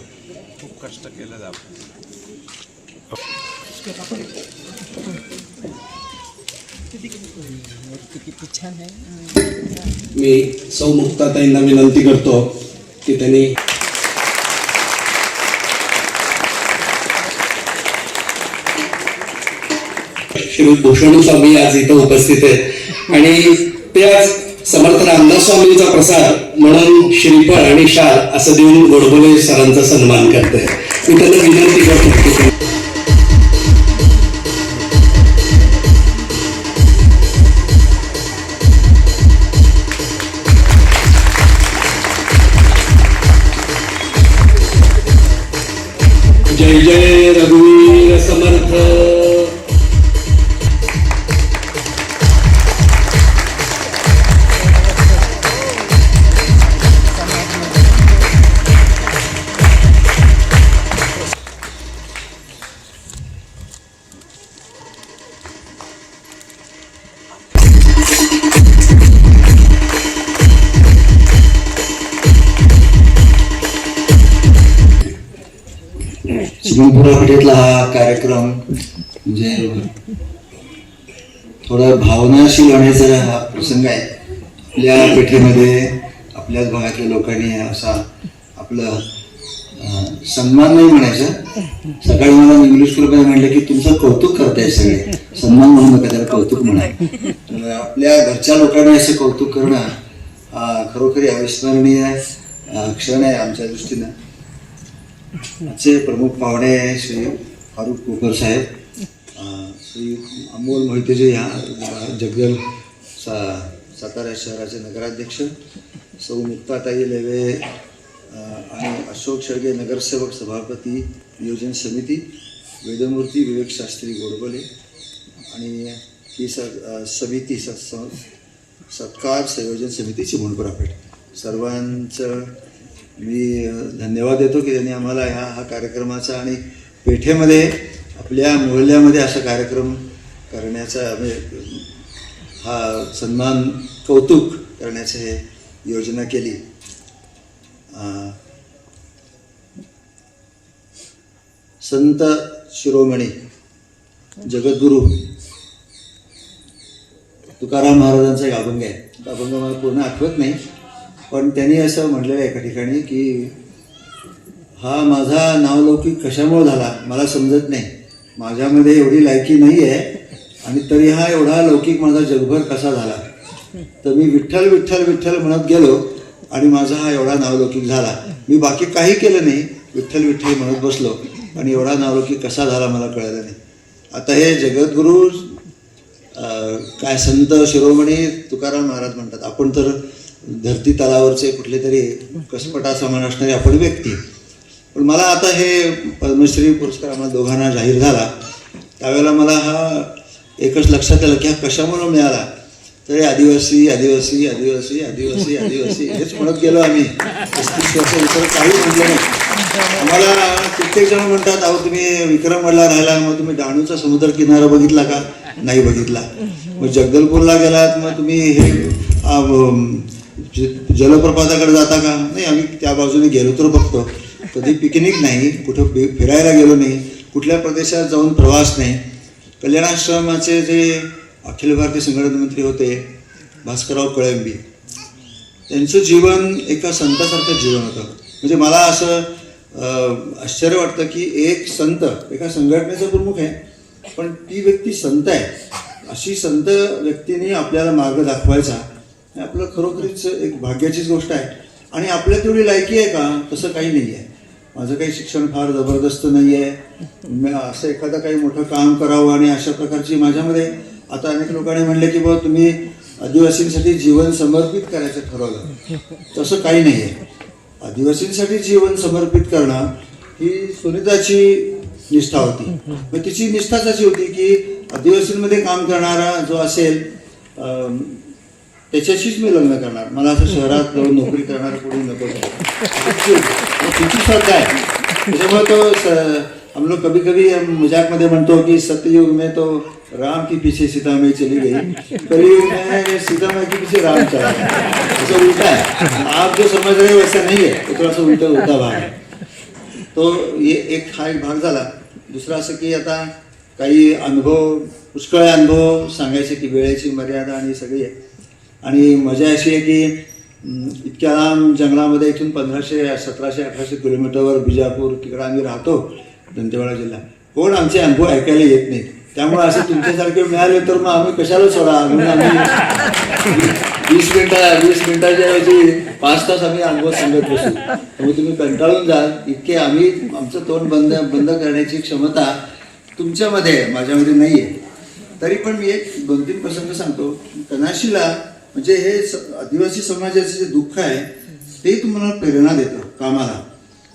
मी सौ मुक्ताताईंना विनंती करतो की त्यांनी श्री भूषण स्वामी आज इथं उपस्थित आहेत आणि ते आज समर्थ रामदास स्वामींचा प्रसाद म्हणून श्रीफळ आणि शाल असं देऊन गोडबोले सरांचा सन्मान करते. मी त्यांना विनंती करतो की जय जय रघुवीर समर्थ. चिमणपुरा पेठेतला हा कार्यक्रम म्हणजे थोडा भावनाशील होण्याचा हा प्रसंग आहे. आपल्या पेठेमध्ये आपल्याच भागातल्या लोकांनी असा आपलं सन्मान नाही म्हणायचं. सकाळी मला इंग्लिश कृपया म्हणलं की तुमचं कौतुक करताय सगळे, सन्मान म्हणू नका त्याला कौतुक म्हणा. तर आपल्या घरच्या लोकांनी असं कौतुक करणं हा खरोखरी अविस्मरणीय क्षण आहे आमच्या दृष्टीनं. आजचे प्रमुख पाहुणे श्री फारुख कोकर साहेब, श्री अमोल मोहितेजी ह्या जगदल सातारा शहराचे नगराध्यक्ष, सौ मुक्ताताई लेवे आणि अशोक शेळगे नगरसेवक सभापती नियोजन समिती, वेदमूर्ती विवेक शास्त्री गोडबोले आणि ही समिती सत्कार संयोजन समिती चिमणपुरा पेठ. सर्वांचं मी धन्यवाद देतो की त्यांनी आम्हाला हा कार्यक्रमाचा आणि पेठेमध्ये आपल्या मोहल्ल्यामध्ये असा कार्यक्रम करण्याचा हा सन्मान कौतुक करण्याची हे योजना केली. संत शिरोमणी जगद्गुरू तुकाराम महाराजांचा एक अभंग आहे. तो अभंग मला पूर्ण आठवत नाही, पण त्यांनी असं म्हटलेलं आहे एका ठिकाणी की हा माझा नावलौकिक कशामुळे झाला मला समजत नाही, माझ्यामध्ये एवढी लायकी नाही आहे आणि तरी हा एवढा लौकिक माझा जगभर कसा झाला. तर मी विठ्ठल विठ्ठल विठ्ठल म्हणत गेलो आणि माझा हा एवढा नावलौकिक झाला. मी बाकी काही केलं नाही, विठ्ठल विठ्ठल म्हणत बसलो आणि एवढा नावलौकिक कसा झाला मला कळलं नाही. आता हे जगद्गुरू काय संत शिरोमणी तुकाराम महाराज म्हणतात. आपण तर धरती तलावरचे कुठले तरी कसपटा समान असणारे आपण व्यक्ती. पण मला आता हे पद्मश्री पुरस्कार आम्हाला दोघांना जाहीर झाला त्यावेळेला मला हा एकच लक्षात आलं की हा कशामुळे मिळाला. तर आदिवासी आदिवासी आदिवासी आदिवासी आदिवासी हेच म्हणत गेलो आम्ही 35 वर्ष, इतर काही म्हटलं नाही. आम्हाला कित्येक जण म्हणतात अहो तुम्ही विक्रमगडला राहिला, मग तुम्ही डहाणूचा समुद्र किनारा बघितला का? नाही बघितला. मग जगदलपूरला गेलात, मग तुम्ही हे जलप्रपाताकडे जाता का? नाही, आम्ही त्या बाजूने गेलो तर बघतो. कधी पिकनिक नाही, कुठं फिरायला गेलो नाही, कुठल्या प्रदेशात जाऊन प्रवास नाही. कल्याणाश्रमाचे जे अखिल भारतीय संघटन मंत्री होते भास्करराव कळंबी, त्यांचं जीवन एका संतासारखं जीवन होतं. म्हणजे मला असं आश्चर्य वाटतं की एक संत एका संघटनेचा प्रमुख आहे, पण ती व्यक्ती संत आहे. अशी संत व्यक्तीने आपल्याला मार्ग दाखवायचा हे आपलं खरोखरीच एक भाग्याचीच गोष्ट आहे. आणि आपल्या तेवढी लायकी आहे का? तसं काही नाही आहे. माझं काही शिक्षण फार जबरदस्त नाही आहे. असं एखादं काही मोठं काम करावं आणि अशा प्रकारची माझ्यामध्ये आता अनेक लोकांनी म्हणले की बाबा तुम्ही आदिवासींसाठी जीवन समर्पित करायचं ठरवलं. तसं काही नाही आहे. आदिवासींसाठी जीवन समर्पित करणं ही सुनीताची निष्ठा होती. मग तिची निष्ठाच अशी होती की आदिवासींमध्ये काम करणारा जो असेल त्याच्याशीच मी लग्न करणार. मला असं शहरात जाऊन नोकरी करणारा कोणी नको. तिची श्रद्धा आहे. त्याच्यामुळे तो हम लोग कभी कभी मजाक मध्ये म्हणतो की सत्ययुग में तो राम के पीछे सीता माई चली गई, कलयुग में सीता माई के पीछे राम चला गया. ऐसा उल्टा है. आप जो समझ रहे हो वैसा नहीं है, तो थोड़ा सा उल्टा भाग है. तो ये हा एक भाग झाला. दुसरा असं की आता काही अनुभव पुष्कळ अनुभव सांगायचे की वेळेची मर्यादा आणि सगळी आहे. आणि मजा अशी आहे की इतक्या लांब जंगलामध्ये इथून 1500 1700 1800 किलोमीटरवर बिजापूर तिकडे आम्ही राहतो, दंतेवाडा जिल्हा. कोण आमचे अनुभव ऐकायला येत नाहीत. त्यामुळे असं तुमच्यासारखे मिळाले तर मग आम्ही कशाला सोडा. म्हणून आम्ही 20 मिनिटाच्या ऐवजी 5 तास आम्ही अनुभव सांगत बसू. त्यामुळे तुम्ही कंटाळून जाल इतके आम्ही आमचं तोंड बंद करण्याची क्षमता तुमच्यामध्ये आहे, माझ्यामध्ये नाही आहे. तरी पण मी एक 2-3 प्रसंग सांगतो. कनाशीला म्हणजे हे आदिवासी समाजाचे जे दुःख आहे ते तुम्हाला प्रेरणा देतं कामाला.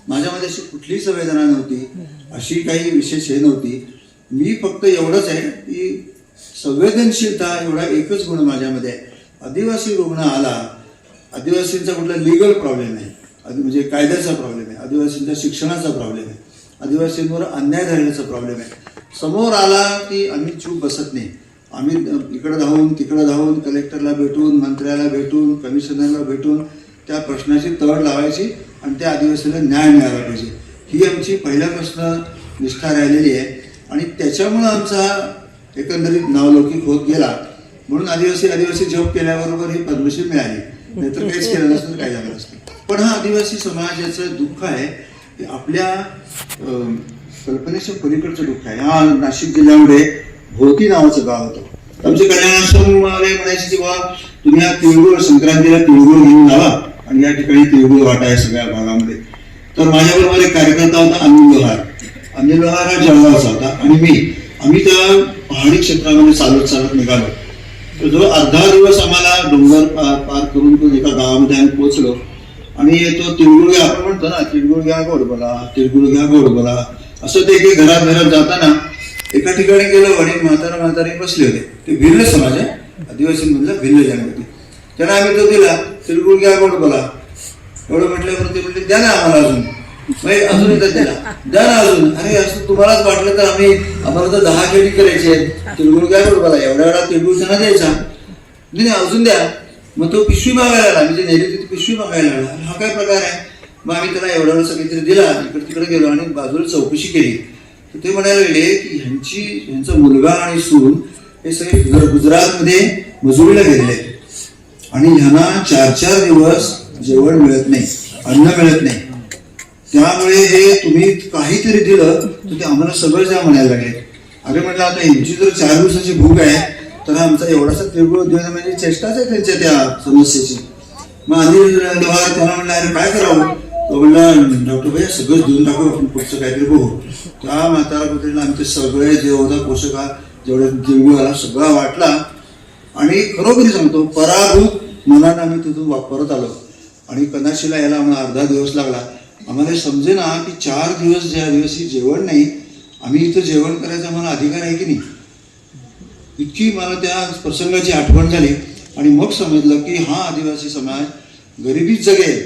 माझ्यामध्ये अशी कुठलीही संवेदना नव्हती, अशी काही विशेष हे नव्हती. मी फक्त एवढंच आहे की संवेदनशीलता एवढा एकच गुण माझ्यामध्ये आहे. आदिवासी रुग्ण आला, आदिवासींचा कुठला लिगल प्रॉब्लेम आहे, म्हणजे कायद्याचा प्रॉब्लेम आहे, आदिवासींच्या शिक्षणाचा प्रॉब्लेम आहे, आदिवासींवर अन्याय झाल्याचा प्रॉब्लेम आहे, समोर आला की आम्ही चूप बसत नाही. आम्ही इकडं धावून तिकडं धावून कलेक्टरला भेटून, मंत्र्याला भेटून, कमिशनरला भेटून त्या प्रश्नाची तड लावायची आणि त्या आदिवासीला न्याय मिळाला पाहिजे. ही आमची पहिल्यापासून निष्ठा राहिलेली आहे. आणि त्याच्यामुळं आमचा एकंदरीत नावलौकिक होत गेला. म्हणून आदिवासी जॉब केल्याबरोबर ही पद्मश्री मिळाली, नाहीतर काहीच केलं नसतं तर काय झालं असतं. पण हा आदिवासी समाजाचं दुःख आहे की आपल्या कल्पनेच्या पलीकडचं दुःख आहे. हा नाशिक जिल्ह्यामध्ये भोवती नावाचं गाव होतं. आमचे कल्याणाश्रमवाले म्हणायचे की बाबा तुम्ही हा तिळगुळ संक्रांतीला तिळगुळ घेऊन जावा आणि या ठिकाणी तिळगुळ वाटा आहे सगळ्या भागामध्ये. तर माझ्याबरोबर एक कार्यकर्ता होता अनिल लोहार. अनिल लोहार हा जळगावचा होता आणि आम्ही त्या पहाडी क्षेत्रामध्ये चालत निघालो. तर जो अर्धा दिवस आम्हाला डोंगर पार करून तो एका गावामध्ये आम्ही पोहोचलो आणि तो तिळगुळ घ्या आपण म्हणतो ना, तिळगुळ घ्या गोड बोला, तिळगुळ घ्या गोड बोला, असं ते घरात जाताना एका ठिकाणी गेलो आणि म्हातारी बसले होते. ते भिल्ल समाज आहे, आदिवासींमधलं भिल्ल जन्मती. त्यांना आम्ही तो दिला, तिळगुळ घ्या गोड बोला एवढं म्हटल्यावर ते म्हटले द्या ना आम्हाला अजून एकदा दिला, द्या ना अजून. अरे असं तुम्हालाच वाटलं तर आम्हाला तर 10 खेळी करायचे, तिळगुळ घ्या गोड बोला, एवढा तिळगुळ त्यांना द्यायचा. नाही अजून द्या. मग तो पिशवी मागायला लागला, म्हणजे नेहमी तिथे पिशवी मागायला लागला. हा काय प्रकार आहे? मग आम्ही त्याला एवढा काहीतरी दिला. इकडे तिकडे गेलो आणि बाजूला चौकशी केली तर ते म्हणायला लागले की ह्यांचा मुलगा आणि सून हे सगळे गुजरातमध्ये मजुरीला गेलेले आहेत. आणि ह्यांना 4-4 दिवस जेवण मिळत नाही, अन्न मिळत नाही. त्यामुळे हे तुम्ही काहीतरी दिलं तर ते आम्हाला सगळं द्या म्हणायला लागले. अरे म्हटलं आता यांची जर 4 दिवसाची भूक आहे तर आमचा एवढासा तिळगुळ देणं म्हणजे चेष्टाच आहे त्यांच्या त्या समस्येची. मग अनिल लोहार त्याला म्हणलं अरे काय करावं. तो म्हणला डॉक्टर भैया सगळं देऊन टाकू, आपण पुढचं काहीतरी बघू. त्या म्हातारा पुत्रीला आमचे सगळे जे होता पोषक जेवढे तिळगुळ आला सगळा वाटला. आणि खरोखरी सांगतो पराभूत मनानं आम्ही तिथून परत आलो. आणि कनाशीला यायला आम्हाला अर्धा दिवस लागला. आम्हाला हे समजे ना की 4 दिवस ज्या दिवशी जेवण नाही, आम्ही इथं जेवण करायचा मला अधिकार आहे की नाही. इतकी मला त्या प्रसंगाची आठवण झाली. आणि मग समजलं की हा आदिवासी समाज गरिबीत जगेल,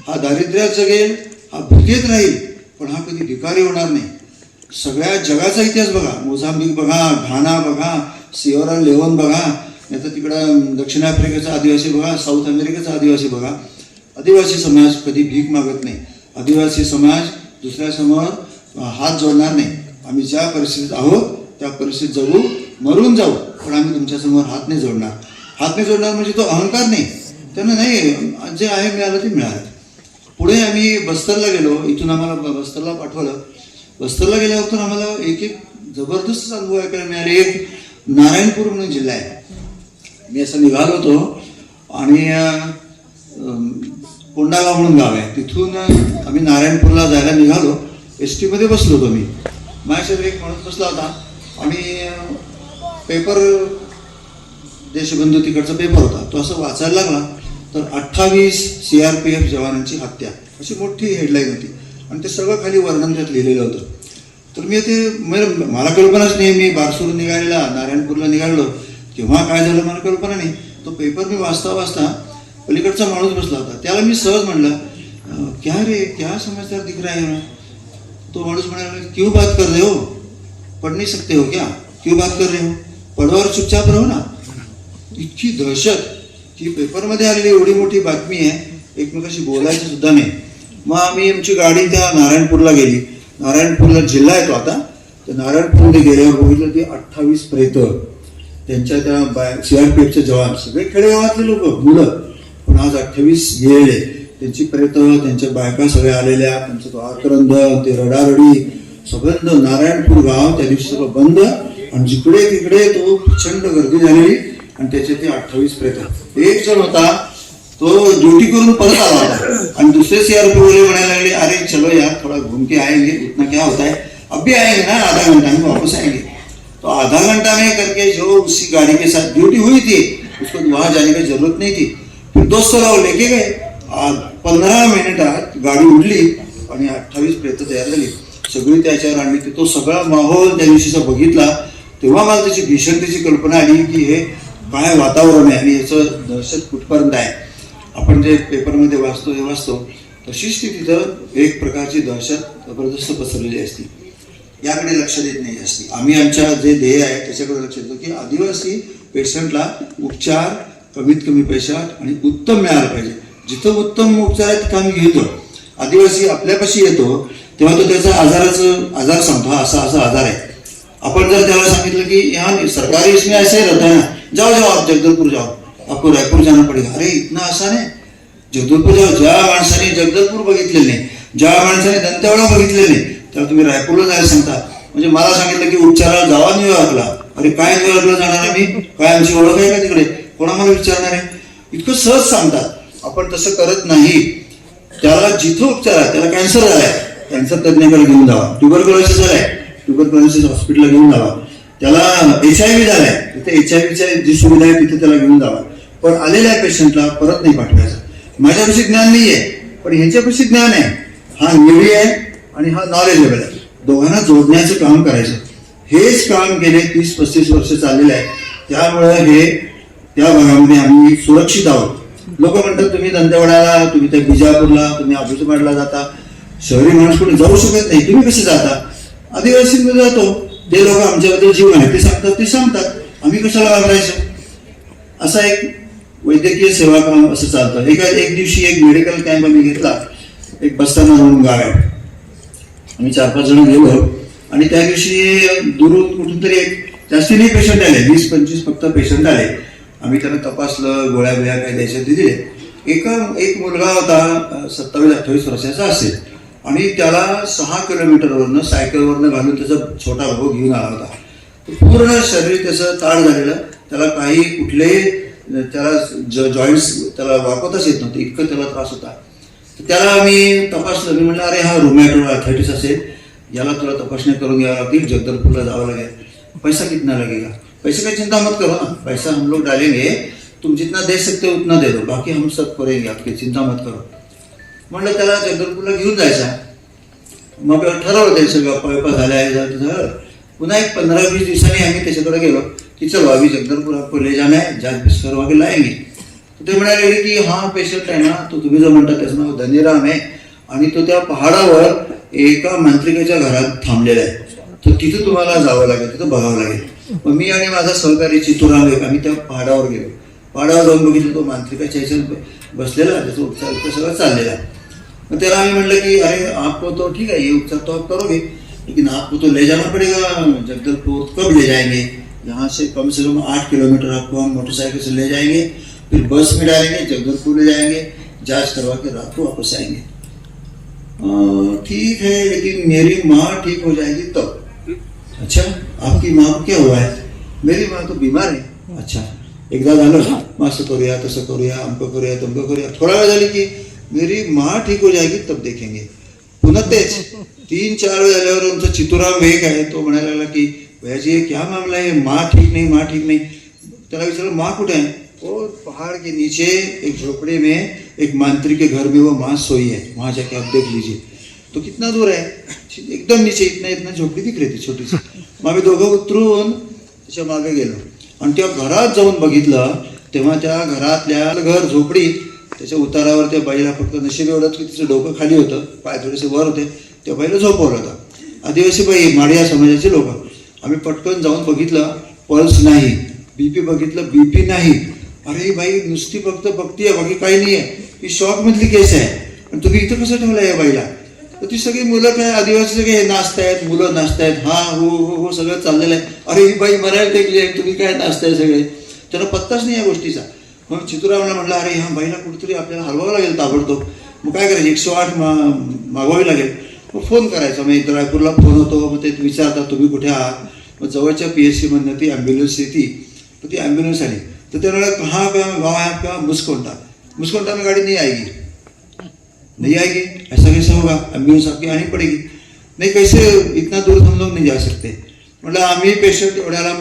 हा दारिद्र्यात जगेल, हा भुकेत राहील, पण हा कधी भिकारी होणार नाही. सगळ्या जगाचा इतिहास बघा, मोझांबिक बघा, घाना बघा, सिएरा लेवन बघा, नाही तर तिकडं दक्षिण आफ्रिकेचा आदिवासी बघा, साऊथ अमेरिकेचा आदिवासी बघा. आदिवासी समाज कधी भीक मागत नाही. आदिवासी समाज दुसऱ्यासमोर हात जोडणार नाही. आम्ही ज्या परिस्थितीत आहोत त्या परिस्थितीत जगू, मरून जाऊ, पण आम्ही तुमच्यासमोर हात नाही जोडणार. हात नाही जोडणार म्हणजे तो अहंकार नाही, त्यांना नाही जे आहे मिळालं ते मिळालं. पुढे आम्ही बस्तरला गेलो. इथून आम्हाला बस्तरला पाठवलं. बस्तरला गेल्यावर तर आम्हाला एक जबरदस्त अनुभव ऐकायला मिळाले. एक नारायणपूर म्हणून जिल्हा आहे. मी असं निघालो होतो आणि कोंडागाव म्हणून गाव आहे, तिथून आम्ही नारायणपूरला जायला निघालो. ST मध्ये बसलो होतो मी. माझ्यासोबत एक माणूस बसला होता आणि पेपर देशबंधू तिकडचा पेपर होता. तो असं वाचायला लागला तर 28 CRPF जवानांची हत्या अशी मोठी हेडलाईन होती. आणि ते सगळं खाली वर्णन त्यात लिहिलेलं होतं. तर मी ते मला कल्पनाच नाही. मी बारसूर निघालेला, नारायणपूरला निघालो, केव्हा काय झालं मला कल्पना नाही. तो पेपर मी वाचता वाचता पलीकडचा माणूस बसला होता, त्याला मी सहज म्हणलं क्या रे क्या समाचार दिख रहा है. तो माणूस म्हणाला क्यों बात कर रहे हो, पढ़ नहीं सकते हो क्या, क्यों बात कर रहे हो, पढ़ो और चुपचाप रहो ना. इतकी दहशत की पेपरमध्ये आलेली एवढी मोठी बातमी आहे, एकमेकाशी बोलायचं सुद्धा नाही. मग आम्ही आमची गाडी त्या नारायणपूरला गेली. नारायणपूरला जिल्हा येतो आता. तर नारायणपूरमध्ये गेल्यावर बघितलं की 28 प्रेत, त्यांच्या त्या CRPFचे जवान, सगळे खेडेगावातले लोक, मुलं, पण आज 28 गेलेले. त्यांची प्रेत, त्यांच्या बायका सगळ्या आलेल्या, त्यांचं तो आक्रंद, ते रडारडी, सगळं नारायणपूर गाव त्या दिवशी सगळं बंद. आणि जिकडे तिकडे तो प्रचंड गर्दी झालेली. आणि त्याचे ते 28 प्रेत. एक जण होता तो ड्युटी करून परत आला होता आणि दुसरे CRPF वाले म्हणायला लागले अरे चलो यार थोड़ा घूम के आएंगे, इतना क्या होता है, अभी आएंगे ना, आधा घंटा में वापस आएंगे. तो आधा घंटा में करके जो उसी गाड़ी के साथ ड्यूटी हुई थी उसको वहां जाने की जरूरत नहीं थी. फिर दोस्तों लोग लेके गए. 15 मिनिटात गाडी उडली आणि 28 प्रेत तयार झाली. सगळी त्याच्यावर आणली. तो सगळा माहोल त्या दिवशीचा बघितला तेव्हा मला त्याची भीषणतेची कल्पना आली की हे काय वातावरण आहे आणि याचं दहशत कुठपर्यंत आहे. आपण जे पेपरमध्ये वाचतो हे वाचतो तशीच ती तिथं एक प्रकारची दहशत जबरदस्त पसरलेली असते. याकडे लक्ष देत नाही असते. आम्ही आमच्या जे ध्येय आहे त्याच्याकडे लक्ष देतो की आदिवासी पेशंटला उपचार कमीत कमी पैशात आणि उत्तम मिळाला पाहिजे. जिथं उत्तम उपचार आहे तिथं आम्ही घेतो. आदिवासी आपल्यापाशी येतो तेव्हा तो त्याचा आजार सांगतो, हा असा असा आजार आहे. आपण जर त्याला सांगितलं की यहाँ सरकारी इसमें ऐसे रहता है, जाओ जाओ आप जगदलपुर जाओ, आपको रायपुर जाना पडेगा. अरे इतना आसान आहे, जगदलपूर जाओ. ज्या माणसाने जगदलपूर बघितलेलं नाही, ज्या माणसाने दंतेवाडा बघितलेलं नाही, त्याला तुम्ही रायपूरला जायला सांगता. म्हणजे मला सांगितलं की उपचाराला जावा न्यूयॉर्कला. अरे काय न्यूयॉर्कला जाणार आम्ही, काय आमची ओळख आहे का तिकडे, कोण आम्हाला विचारणार आहे. इतकं सहज सांगतात. आपण तसं करत नाही. त्याला जिथं उपचार आहे, त्याला कॅन्सर झालाय, कॅन्सर तज्ञाकडे घेऊन जावा. ट्युबरक्युलोसिस झालाय, ट्युबरक्युलोसिस हॉस्पिटलला घेऊन जावा. त्याला HIV झालाय, तिथे HIVच्या जी सुविधा आहे तिथे त्याला घेऊन जावा. पण आलेल्या पेशंटला परत नाही पाठवायचं. माझ्यापाशी ज्ञान नाहीये पण ह्याच्यापाशी ज्ञान आहे. हा निवडी आहे आणि हा नॉलेजेबल आहे. दोघांना जोडण्याचं काम करायचं. हेच काम गेले 30-35 वर्ष चाललेलं आहे. त्यामुळे हे त्या भागामध्ये आम्ही सुरक्षित आहोत. लोक म्हणतात तुम्ही दंतेवाड्याला, तुम्ही त्या बिजापूरला, तुम्ही आबुजमाडला जाता, शहरी माणूस कोणी जाऊ शकत नाही, तुम्ही कसे जाता. आदिवासीमध्ये जातो. जे लोक आमच्याबद्दल जी माहिती सांगतात ते सांगतात, आम्ही कशाला वापरायचं. असा एक वैद्यकीय सेवा काम असं चालतं. एक दिवशी एक मेडिकल कॅम्प आम्ही घेतला. एक बस्ताना म्हणून गाव आहे. आम्ही 4-5 जण गेलो आणि त्या दिवशी दुरून कुठून तरी एक जास्ती नाही पेशंट आले, 20-25 फक्त पेशंट आले. आम्ही त्यांना तपासलं, गोळ्या बिळ्या काय द्यायच्या ते दिले. एक मुलगा होता 27-28 वर्षाचा असेल आणि त्याला 6 किलोमीटरवरनं सायकलवरनं घालून त्याचा छोटा भाऊ घेऊन आला होता. पूर्ण शरीर त्याचं ताड झालेलं, त्याला काही कुठलेही त्याला जॉईंट्स त्याला वाकवताच येत नव्हते, इतकं त्याला त्रास होता. त्याला आम्ही तपासलं. मी म्हणलं अरे हा रुमॅटॉइड आर्थरायटिस असेल, याला तुला तपासणी करून घ्यावं लागतील, जगदलपूरला जावं लागेल. पैसा कितना लगेगा? पैसे का चिंता मत करो ना, पैसा हम लोग डालेंगे, तुम जितना दे सकते हो उतना दे दो, बाकी हम सब करेंगे, आपकी चिंता मत करो. म्हणलं त्याला जगदलपूरला घेऊन जायचा. मग ठरवलं त्याचं गप्पा झाल्या झालं. पुन्हा एक 15-20 दिवसांनी आम्ही त्याच्याकडे गेलो की चलो अभी जगदलपुर आपको ले जाना है, जांच पिस करवा के लाएंगे. ते म्हणाले की हा पेशंट आहे ना, तो तुम्ही जो म्हणता त्याचं नाव धनीराम आहे आणि तो त्या पहाडावर एका मांत्रिकाच्या घरात थांबलेला आहे, तर तिथं तुम्हाला जावं लागेल, तिथं बघावं लागेल. मग मी आणि माझा सहकारी चितुराम एक आम्ही त्या पहाडावर गेलो. पहाडावर जाऊन बघितलं तो मांत्रिकाच्या ह्याच्यात बसलेला, त्याचा उपचार सगळं चाललेला. मग त्याला आम्ही म्हटलं की अरे आपको तो ठीक है ये उपचार तो आप करोगे, लेकिन आपको तो ले जाना पड़ेगा जगदलपुर. कब ले जाएंगे? यहाँ से कम 8 किलोमीटर आपको हम मोटरसाइकिल से ले जाएंगे, फिर बस में डालेंगे, जगदलपुर ले जाएंगे, जांच करवा के रात को वापस आएंगे. ठीक है, लेकिन मेरी माँ ठीक हो जाएगी तब. अच्छा, आपकी माँ को क्या हुआ है? मेरी माँ तो बीमार है. अच्छा, एकदा झालं मग असं करूया तसं करूया, अमकं करूया तमकं करूया. थोडा वेळ झाली की मेरी माँ ठीक हो जाएगी तब देखेंगे. पुन्हा तेच 3-4 वेळ झाल्यावर आमचा चितुराम एक आहे, तो म्हणायला लागला की भैयाजी ये क्या मामला है, माँ ठीक नहीं, माँ ठीक नहीं. त्याला विचारलं माँ कुठे आहे? और पहाड़ के नीचे एक झोपड़े में एक मांत्रिक के घर में वो माँ सोई है, वहाँ जाके आप देख लीजिए. तो कितना दूर है? एकदम नीचे इतना झोपडी दिख रही थी छोटीशी. मग आम्ही दोघं उतरून त्याच्या मागे गेलो आणि त्या घरात जाऊन बघितलं, तेव्हा त्या घरातल्या घर झोपडी त्याच्या उतारावर त्या बाईला फक्त नशीब एवढंच की तिचं डोकं खाली होतं, पाय थोडेसे वर होते, त्या बाईला झोपवलं होतं. आदिवासी बाई, माडिया समाजाचे लोक. आम्ही पटकन जाऊन बघितलं, पल्स नाही. बीपी बघितलं, बीपी नाही. अरे बाई नुसती फक्त बघतीये, बाकी काही नाही आहे, ही शॉक मधली केस आहे. आणि तुम्ही इथं कसं ठेवलं या बाईला? तर ती सगळी मुलं काय आदिवासी सगळे नाचतायत, मुलं नाचतायत, हा हो हो हो सगळं चाललेलं आहे. अरे ही बाई मरायला टेकली आहे, तुम्ही काय नाचताय सगळे? त्यांना पत्ताच नाही या गोष्टीचा. मग चितुरामला म्हटलं अरे ह्या बाईला कुठेतरी आपल्याला हलवावं लागेल ताबडतोब. मग काय करायचं, 108 मागवावी लागेल. मग फोन करायचा. मग रायपूरला फोन होतो, मग ते विचारतात तुम्ही कुठे आहात. मग जवळच्या PSC मधनं ती ॲम्ब्युलन्स येते. तर ती ॲम्ब्युलन्स आली तर त्याला कहाँ का गाँव है आपका? मुस्कोंटा में गाड़ी नहीं आएगी. नहीं आएगी, ऐसा कैसे होगा? एम्बुलेंस आपकी आनी पड़ेगी. नहीं कैसे, इतना दूर हम लोग नहीं जा सकते. मतलब आम्ही पेशंट एवढ्याला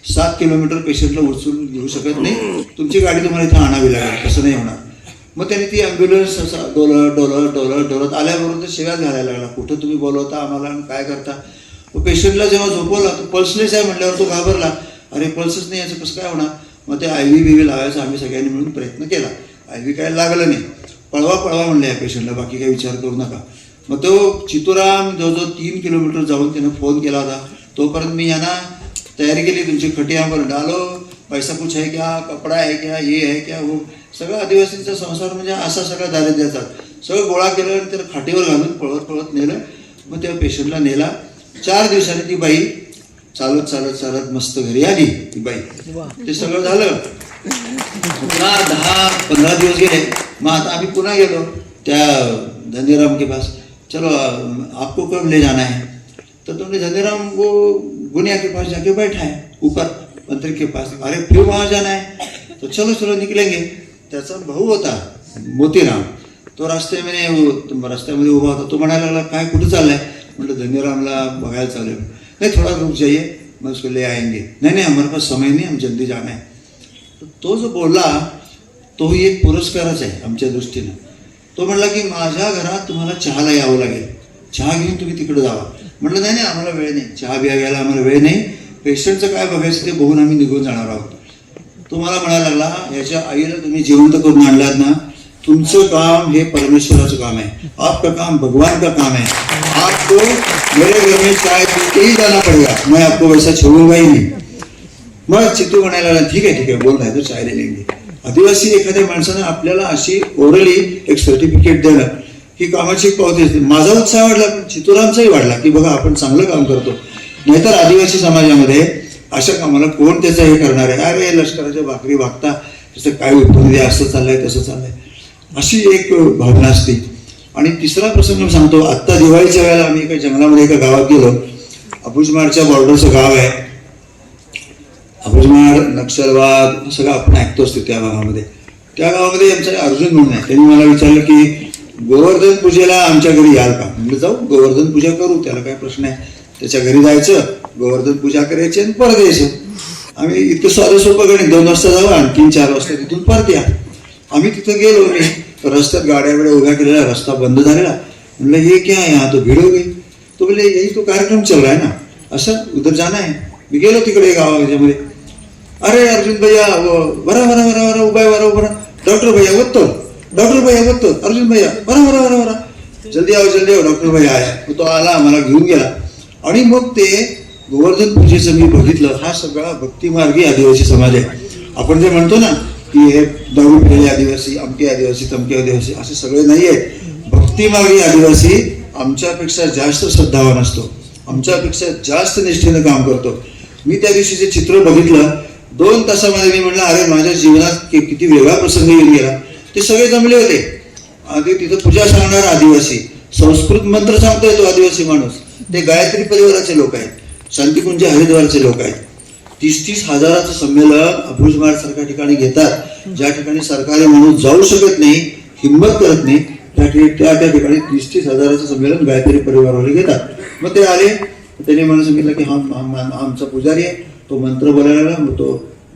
7 किलोमीटर पेशंटला उचलून घेऊ शकत नाही, तुमची गाडी तुम्हाला इथं आणावी लागेल, तसं नाही होणार. मग त्यांनी ती ॲम्ब्युलन्स असं डोलत आल्याबरोबर तर शिव्यात घालायला लागला, कुठं तुम्ही बोलवता आम्हाला आणि काय करता. तो पेशंटला जेव्हा झोपवला तो पल्सलेस आहे म्हटल्यावर तो घाबरला. अरे पल्सच नाही, याचं कसं काय होणार? मग ते IV लावायचा आम्ही सगळ्यांनी मिळून प्रयत्न केला. IV काय लागलं नाही. पळवा म्हणलं या पेशंटला, बाकी काही विचार करू नका. मग तो चितुराम जवळजवळ 3 किलोमीटर जाऊन त्यानं फोन केला होता. तोपर्यंत मी यांना तयारी केली, तुमची खटिया पर डालो, पैसा कुछ है क्या, कपडा है क्या, ये है क्या, वो सगळं. आदिवासींचा संसार म्हणजे असा सगळा दारिद्र्याचा. सगळं गोळा केलं आणि त्याला खाटीवर घालून पळत नेलं. मग त्या पेशंटला नेला. 4 दिवसांनी ती बाई चालत मस्त घरी आली. ती बाई, ते सगळं झालं. पुन्हा 10-15 दिवस गेले. मग आता आम्ही पुन्हा गेलो त्या धनीराम के पास. चलो आपको कब ले जाना है? तो तुमने धनीराम वो गुनिया के पास जाके बैठा है ऊपर मंत्री के पास. अरे फिर वहाँ जाना है, तो चलो निकलेंगे. त्याचा भाऊ होता मोतीराम, तो रस्त्यामध्ये उभा होता. तो म्हणायला लागला काय कुठे चाललाय? म्हटलं धनीरामला बघायला चालू. नहीं थोड़ा रुक जाइए, मैं उसको ले आएंगे. नहीं हमारे पास समय नहीं, हम जल्दी जाना है. तो जो बोलला तोही एक पुरस्कारच आहे आमच्या दृष्टीनं. तो म्हणला की माझ्या घरात तुम्हाला चहाला यावं लागेल, चहा घेऊन तुम्ही तिकडे जावा. म्हटलं नाही आम्हाला वेळ नाही, चहा घ्यायला आम्हाला वेळ नाही, पेशंटचं काय बघायचं ते बघून आम्ही निघून जाणार आहोत. तो मला म्हणायला लागला याच्या आईला तुम्ही जिवंत करून आणलात ना, तुमचं काम हे परमेश्वराचं काम आहे, आपका काम भगवान का काम है. आपको मेरे घर में चाय पी ही जाना पड़ेगा, मैं आपको वैसा छोड़ूंगा ही नहीं. मग चित्तू म्हणायला लागला ठीक आहे बोल रहा है तो चाय ले लेंगे. आदिवासी एखाद्या माणसानं आपल्याला अशी ओरली एक सर्टिफिकेट देणं ही कामाची पावती असते. माझा उत्साह वाढला, पण चितुरांचाही वाढला की बघा आपण चांगलं काम करतो. नाहीतर आदिवासी समाजामध्ये अशा कामाला कोण त्याचं हे करणार आहे, अरे लष्कराच्या भाकरी भागता त्याचं काय उत्तर द्या, असं चाललंय तसं चाललंय, अशी एक भावना असते. आणि तिसरा प्रसंग सांगतो. आत्ता दिवाळीच्या वेळेला आम्ही एका जंगलामध्ये एका गावात गेलो. अबुजमाडच्या बॉर्डरचं गाव आहे. अबुजमाड, नक्षलवाद सगळं आपण ऐकतो असतो त्या भागामध्ये. त्या गावामध्ये आमचा अर्जुन म्हणून आहे. त्यांनी मला विचारलं की गोवर्धन पूजेला आमच्या घरी याल का. म्हणजे जाऊ, गोवर्धन पूजा करू, त्याला काय प्रश्न आहे. त्याच्या घरी जायचं, गोवर्धन पूजा करायची आणि परत यायचं. आम्ही इतकं साधं सोपं गणित, 2 वाजता जाऊ आणखीन 4 वाजता तिथून परत या. आम्ही तिथं गेलो नाही, तर रस्त्यात गाड्या बिड्या उभ्या केलेल्या, रस्ता बंद झालेला. म्हणलं हे क्या आहे, यहाँ तो भीड़ हो गई. तो बोले यही तो कार्यक्रम चल रहा है ना, असं उधर जाना है. मी गेलो तिकडे गावामध्ये. अरे अर्जुन भैया बरा बरा बरा बरा उभा आहे, बरा डॉक्टर भैया बघतो, डॉक्टर भैया बघतो, अर्जुन भैया बरा बरा बरा बरा जल्दी आओ डॉक्टर भैया आया. तो आला, मला घेऊन गेला. आणि मग ते गोवर्धन पूजेचं मी बघितलं. हा सगळा भक्तिमार्गी आदिवासी समाज आहे. आपण जे म्हणतो ना की हे दळून गेलेले आदिवासी, अमके आदिवासी, तमके आदिवासी, असे सगळे नाही आहेत. भक्तिमार्गी आदिवासी आमच्यापेक्षा जास्त श्रद्धावान असतो, आमच्यापेक्षा जास्त निष्ठेनं काम करतो. मी त्या दिवशी जे चित्र बघितलं, 2 तासामध्ये मी म्हटलं अरे माझ्या जीवनात किती वेगळा प्रसंग येऊन गेला. ते सगळे जमले होते. आधी तिथं पूजा सांगणारा आदिवासी, संस्कृत मंत्र सांगतोय तो आदिवासी माणूस. ते गायत्री परिवाराचे लोक आहेत, शांतिकुंज हरिद्वारचे लोक आहेत. 30-30 हजाराचं संमेलन अबुजमाड सारख्या ठिकाणी घेतात, ज्या ठिकाणी सरकारी माणूस जाऊ शकत नाही, हिंमत करत नाही, त्या ठिकाणी 30-30 हजाराचं संमेलन गायत्री परिवारावाले घेतात. मग ते आले, त्यांनी मला सांगितलं की हा आमचा पुजारी आहे, तो मंत्र बोलायला लागला. मग तो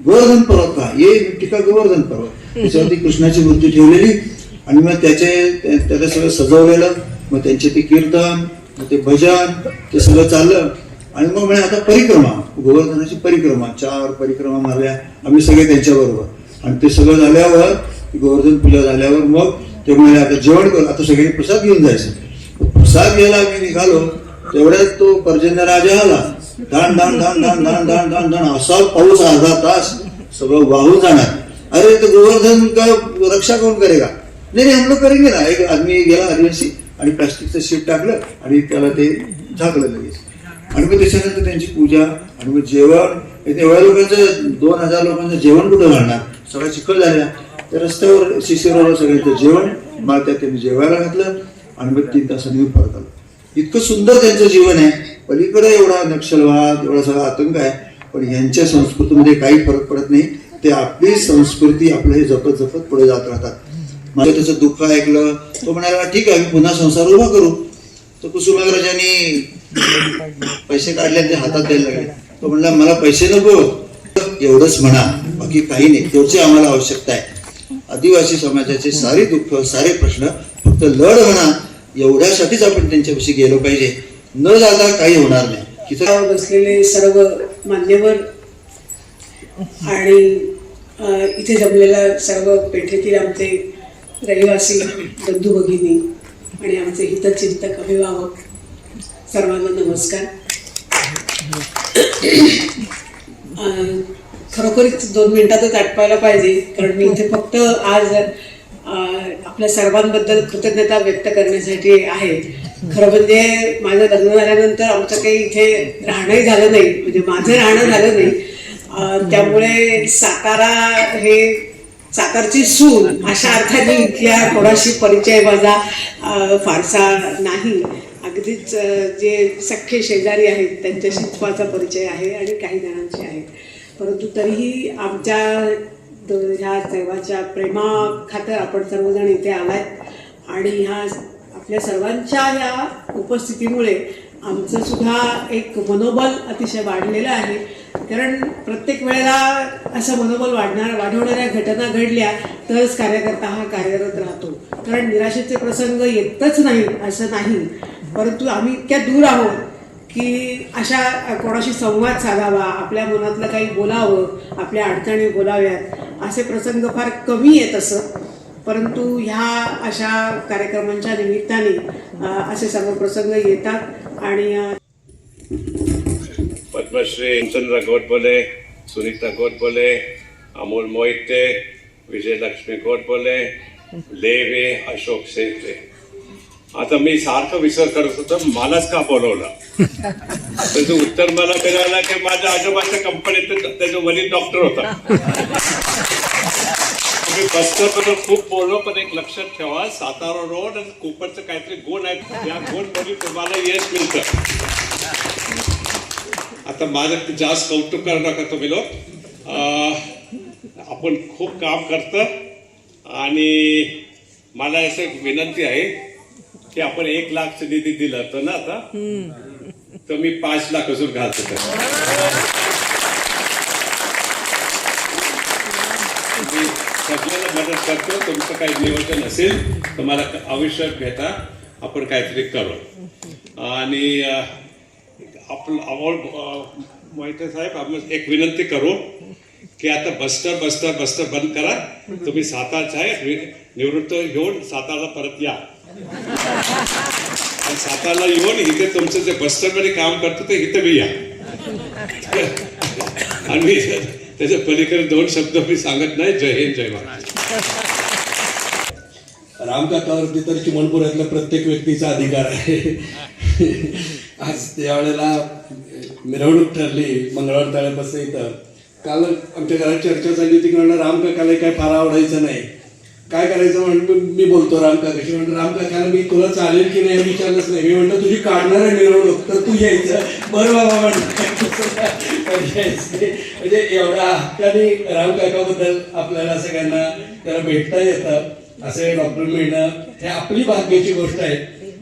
गोवर्धन पर्वत का, ये टीका गोवर्धन पर्वत, त्याच्यावरती कृष्णाची मूर्ती ठेवलेली. आणि मग त्याला सगळं सजवलेलं. मग त्यांचे ते कीर्तन, मग ते भजन, ते सगळं चाललं. आणि मग म्हणे आता परिक्रमा, गोवर्धनाची परिक्रमा, 4 परिक्रमा मारल्या आम्ही सगळे त्यांच्याबरोबर. आणि ते सगळं झाल्यावर, गोवर्धन पूजा झाल्यावर मग ते म्हणाले आता जेवण करू, आता सगळे प्रसाद घेऊन जायचं. प्रसाद घ्यायला आम्ही निघालो, तेवढ्यात तो पर्जन्य राजा आला. धान धान धान धान धान धान धान धान असा पाऊस, अर्धा तास सगळं वाहून जाणार. अरे तो गोवर्धन का रक्षा कोण करेगा. नाही हम लोग करेंगे ना. एक आदमी गेला आदिवासी आणि प्लास्टिकचं शीट टाकलं आणि त्याला ते झाकलं लगेच. आणि मग त्याच्यानंतर त्यांची पूजा आणि मग जेवण. एवढ्या लोकांचं 2000 लोकांचं जेवण कुठं घालणार, सगळं चिखल झाल्या. त्या रस्त्यावर शिशिरावर सगळ्यांचं जेवण मला त्यांनी जेवायला घातलं. आणि मग 3 तासांनी मी परत आलो. इतकं सुंदर त्यांचं जीवन आहे. पलीकडे एवढा नक्षलवाद, एवढा सगळा आतंक आहे, पण यांच्या संस्कृतीमध्ये काही फरक पडत नाही. ते आपली संस्कृती आपलं हे जपत जपत पुढे जात राहतात. माझं त्याचं दुःख ऐकलं. तो म्हणाला ठीक आहे, मी पुन्हा संसार उभा करू. तर कुसुमाग्रजांनी पैसे काढले आणि ते हातात द्यायला लागले. तो म्हणला मला पैसे नको, एवढंच म्हणा, बाकी काही नाही, तेवढी आम्हाला आवश्यकता आहे. आदिवासी समाजाचे सारे दुःख, सारे प्रश्न फक्त लढ म्हणा, एवढ्यासाठीच आपण त्यांच्यापाशी गेलो पाहिजे. न जाता काही होणार नाही. तिथं बसलेले सर्व मान्यवर आणि इथे जमलेल्या सर्व पेठेतील आमचे रहिवासी बंधू भगिनी आणि आमचे हितचिंतक अभिभावक, सर्वांना नमस्कार. खरोखरीच 2 मिनिटातच आटपायला पाहिजे, कारण मी इथे फक्त आज आपल्या सर्वांबद्दल कृतज्ञता व्यक्त करण्यासाठी आहे. खरं म्हणजे माझं लग्न झाल्यानंतर आमचं काही इथे राहणंही झालं नाही, म्हणजे माझं राहणं झालं नाही. त्यामुळे सातारा हे सातारची सून अशा अर्थाने इथल्या कोणाशी परिचय माझा फारसा नाही. अगदीच जे सख्खे शेजारी आहेत त्यांच्याशीच माझा परिचय आहे आणि काही जणांशी आहे. परंतु तरीही आमच्या ह्या सर्वांच्या प्रेमाखातर आपण सर्वजण इथे आलात आणि ह्या आपल्या सर्वांच्या ह्या उपस्थितीमुळे आमचं सुद्धा एक मनोबल अतिशय वाढलेलं आहे. कारण प्रत्येक वेळेला असं मनोबल वाढवणाऱ्या घटना घडल्या तरच कार्यकर्ता हा कार्यरत राहतो. कारण निराशेचे प्रसंग येतच नाही असं नाही, परंतु आम्ही इतक्या दूर आहोत की अशा कोणाशी संवाद साधावा, आपल्या मनातलं काही बोलावं, आपल्या अडचणी बोलाव्यात असे प्रसंग फार कमी येत असत. परंतु ह्या अशा कार्यक्रमांच्या निमित्ताने असे सर्व प्रसंग येतात. आणि पद्मश्री चंद्र गोडबोले, सुनीता गोडबोले, अमोल मोहिते, विजयलक्ष्मी गोडबोले, लेवे, अशोक सेठे, आता मी सारखं विचार करत होतो मलाच का बोलवलं. त्याचं उत्तर मला मिळालं की माझ्या आजोबाच्या कंपनीत त्याचा वडील डॉक्टर होता. मी बस्टरबद्दल खूप बोललो, पण एक लक्षात ठेवा, सातारा रोड आणि कोपरचं काहीतरी गुण आहे, या गुणमध्ये तुम्हाला यश मिळतं. आता माझं जास्त कौतुक करू नका तुम्ही लोक. आपण खूप काम करतं आणि मला असं एक विनंती आहे की आपण 1 लाख निधी दिलं तर ना आता, तर मी 5 लाख अजून घालतो. मी सगळ्यांना मदत करतो. तुमचं काही नियोजन असेल तर मला आवश्यक घेता, आपण काहीतरी करू. आणि आपलं मोहिते साहेब, आपण एक विनंती करू की आता बस्टर बंद करा. तुम्ही सातारचा आहे, निवृत्त घेऊन सातारला परत या आणि सातारला येऊन इथे तुमचं जे बस्टरमध्ये काम करतो ते इथे मी या. आणि मी त्याच्या पलीकडे 2 शब्द मी सांगत नाही. जय हिंद, जय महाराष्ट्र. रामकाकावरती तर चिमणपुरातल्या प्रत्येक व्यक्तीचा अधिकार आहे. आज त्यावेळेला मिरवणूक ठरली मंगळवार तळ्यापासून इथं. काल आमच्या घरात चर्चा झाली होती की म्हणलं रामकाकाला काय फार आवडायचं नाही, काय करायचं म्हणून मी बोलतो रामकाकाशी. म्हणलं रामकाकाला मी तुला चालेल की नाही विचारलंच नाही. मी म्हणतो तुझी काढणार आहे मिरवणूक तर तू यायचं. बरं बाबा म्हणजे एवढा हक्काने रामकाकाबद्दल आपल्याला सगळ्यांना त्याला भेटता येतं, असे डॉक्टर मिळणं हे आपली भाग्याची गोष्ट आहे.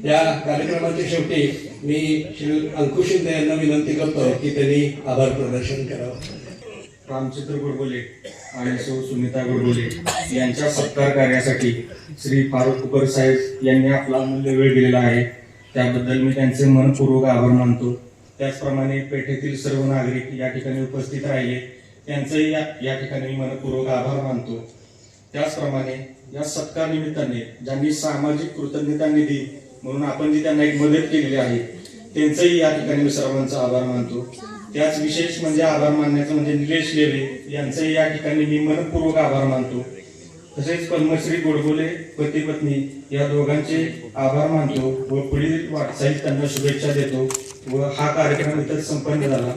या कार्यक्रमाच्या शेवटी मी श्री अंकुश शिंदे यांना विनंती करतो की त्यांनी आभार प्रदर्शन करावं. रामचंद्र गोडबोले आणि सौ सुनीता गोडबोले यांच्या सत्कार कार्यासाठी श्री फारुख कुपर साहेब यांनी आपला अमूल्य वेळ दिलेला आहे. त्याबद्दल मी त्यांचे मनपूर्वक आभार मानतो. त्याचप्रमाणे पेठेतील सर्व नागरिक या ठिकाणी उपस्थित राहिले, त्यांचंही या ठिकाणी मी मनपूर्वक आभार मानतो. त्याचप्रमाणे या सत्कार निमित्ताने ज्यांनी सामाजिक कृतज्ञता निधी म्हणून आपण जी त्यांना एक मदत केलेली आहे, त्यांचंही या ठिकाणी मी सर्वांचा आभार मानतो. त्याच विशेष म्हणजे आभार मानण्याचं म्हणजे निलेश लेवे यांचंही या ठिकाणी मी मनपूर्वक आभार मानतो. तसेच पद्मश्री गोडबोले पती पत्नी या दोघांचे आभार मानतो व पुढील वाटचालीत त्यांना शुभेच्छा देतो. व हा कार्यक्रम इथं संपन्न झाला.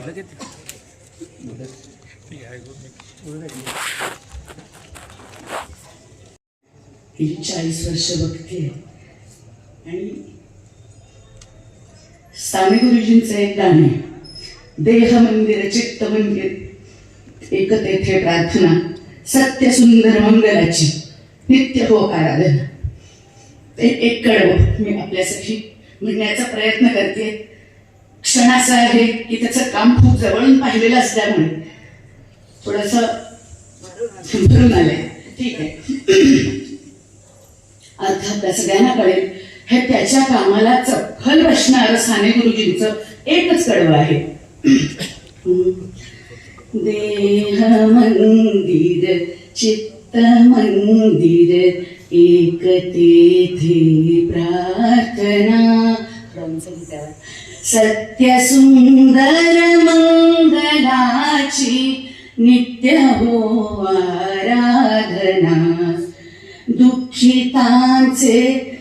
ही 40 वर्ष बघते आणि स्वामी गुरुजींचं एक गाणं, देह मंदिर चित्त मंदिर एक तेथे प्रार्थना, सत्य सुंदर मंगलाची नित्य हो आराधना. ते एक कडवं मी आपल्यासाठी म्हणण्याचा प्रयत्न करते. क्षण असा आहे की त्याचं काम खूप जवळून पाहिलेलं असल्यामुळे थोडस भरून आलंय. ठीक आहे, अर्थ आपल्या सगळ्यांना कळेल. हे त्याच्या कामाला चपखल बसणारं साने गुरुजींचं एकच कडवं आहे. देह मंदिर चित्त मंदिर एक तेथे प्रार्थना, सत्य सुंदर मंगलाची नित्य हो आराधना, दुःखितांचे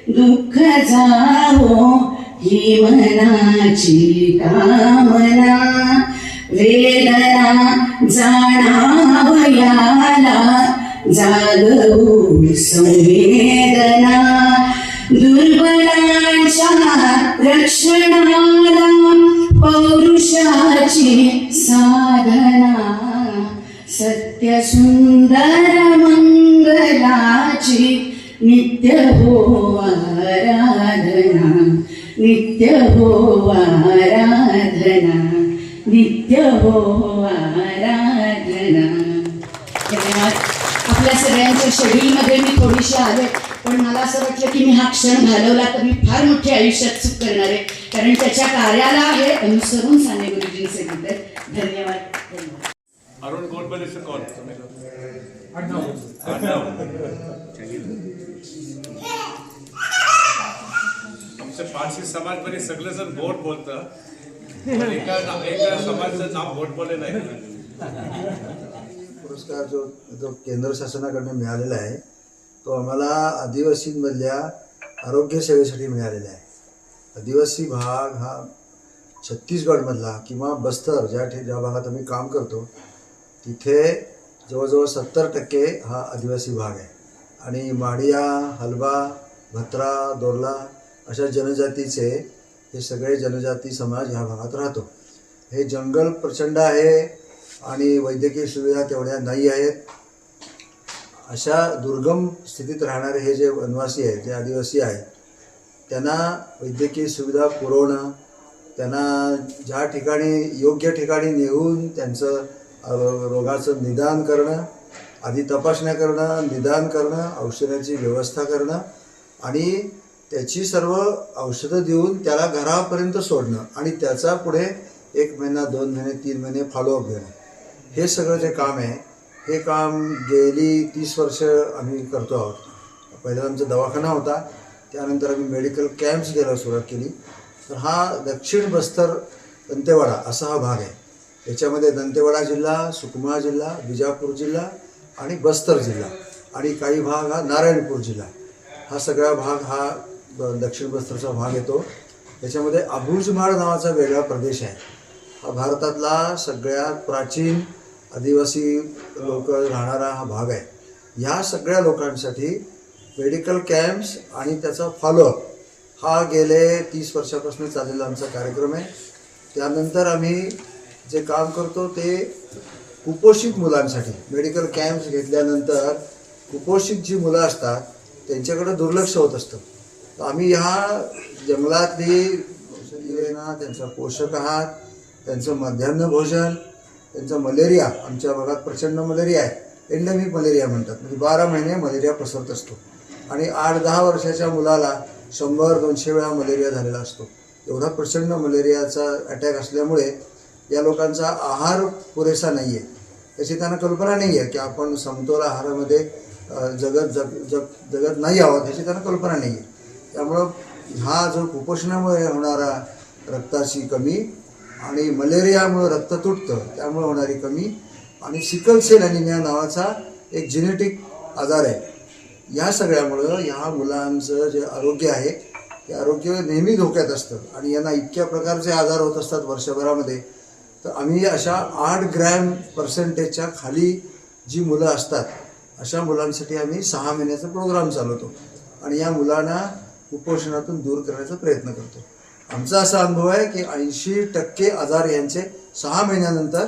दुःख जावो ही मनाची कामना, वेदना जाणावयाला जागवू संवेदना, दुर्बलांच्या रक्षणाला पौरुषाची साधना, सत्य सुंदर मंगलाची नित्य हो आराधना, नित्य हो आराधना, नित्य हो आराधना. आपल्या सगळ्यांच्या शेड्यूलमध्ये मी थोडीशी आले, पण मला असं वाटलं की मी हा क्षण घालवला तर मी फार मोठी आयुष्यात चूक करणार आहे, कारण त्याच्या कार्याला हे अनुसरून साने गुरुजींनी सांगितलं. धन्यवाद. अरुण गोडबोलेचं कोण? आमच्या पारसी समाजमध्ये सगळेजण गोड बोलतं, पण एका समाजाचं नाव गोडबोले नाही. पुरस्कार जो केंद्र शासनाकडनं मिळालेला आहे तो आम्हाला आदिवासींमधल्या आरोग्य सेवेसाठी मिळालेला आहे. आदिवासी भाग हा छत्तीसगडमधला किंवा बस्तर ज्या भागात आम्ही काम करतो तिथे जवळजवळ 70% हा आदिवासी भाग आहे. आणि माडिया, हलबा, भत्रा, दोरला अशा जनजातीचे हे सगळे जनजाती समाज ह्या भागात राहतो. हे जंगल प्रचंड आहे आणि वैद्यकीय सुविधा तेवढ्या नाही आहेत. अशा दुर्गम स्थितीत राहणारे हे जे वनवासी आहेत, जे आदिवासी आहेत, त्यांना वैद्यकीय सुविधा पुरवणं, त्यांना ज्या ठिकाणी योग्य ठिकाणी नेऊन त्यांचं रोगाचं निदान करणं, आधी तपासण्या करणं, निदान करणं, औषधाची व्यवस्था करणं आणि त्याची सर्व औषधं देऊन त्याला घरापर्यंत सोडणं आणि त्याचा पुढे 1 महिना, 2 महिने, 3 महिने फॉलोअप घेणं, हे सगळं जे काम आहे हे काम गेली 30 वर्ष आम्ही करतो आहोत. पहिला आमचा दवाखाना होता, त्यानंतर आम्ही मेडिकल कॅम्प्स घ्यायला सुरुवात केली. तर हा दक्षिण बस्तर दंतेवाडा असा हा भाग आहे. याच्यामध्ये दंतेवाडा जिल्हा, सुकमा जिल्हा, बिजापूर जिल्हा आणि बस्तर जिल्हा आणि काही भाग हा नारायणपूर जिल्हा, हा सगळा भाग हा दक्षिण बस्तरचा भाग येतो. त्याच्यामध्ये अबुझमाड नावाचा वेगळा प्रदेश आहे. हा भारतातला सगळ्यात प्राचीन आदिवासी लोक राहणारा हा भाग आहे. ह्या सगळ्या लोकांसाठी मेडिकल कॅम्प्स आणि त्याचा फॉलोअप हा गेले 30 वर्षापासून चाललेला आमचा कार्यक्रम आहे. त्यानंतर आम्ही जे काम करतो ते कुपोषित मुलांसाठी मेडिकल कॅम्प्स घेतल्यानंतर कुपोषित जी मुलं असतात त्यांच्याकडे दुर्लक्ष होत असतं. तर आम्ही ह्या जंगलातली त्यांचा पोषक आहार, त्यांचं मध्यान्ह भोजन, त्यांचं मलेरिया, आमच्या भागात प्रचंड मलेरिया आहे, एंडेमिक मलेरिया म्हणतात, म्हणजे 12 महिने मलेरिया पसरत असतो आणि 8-10 वर्षाच्या मुलाला 100-200 वेळा मलेरिया झालेला असतो. एवढा प्रचंड मलेरियाचा अटॅक असल्यामुळे या लोकांचा आहार पुरेसा नाही आहे. याची त्यांना कल्पना नाही आहे की आपण समतोल आहारामध्ये जगत नाही आहोत, याची त्यांना कल्पना नाही आहे. त्यामुळं हा जो कुपोषणामुळे होणारा रक्ताची कमी आणि मलेरियामुळे रक्त तुटतं त्यामुळे होणारी कमी आणि सिकल सेल ॲनिमिया नावाचा एक जेनेटिक आजार आहे, या सगळ्यामुळं ह्या मुलांचं जे आरोग्य आहे ते आरोग्य नेहमी धोक्यात असतं आणि यांना इतक्या प्रकारचे आजार होत असतात वर्षभरामध्ये. तर आम्ही अशा 8 ग्रॅम % खाली जी मुलं असतात अशा मुलांसाठी आम्ही 6 महिन्याचा प्रोग्राम चालवतो आणि या मुलांना कुपोषणातून दूर करण्याचा प्रयत्न करतो. आमचा असा अनुभव आहे की 80% आजार यांचे 6 महिन्यानंतर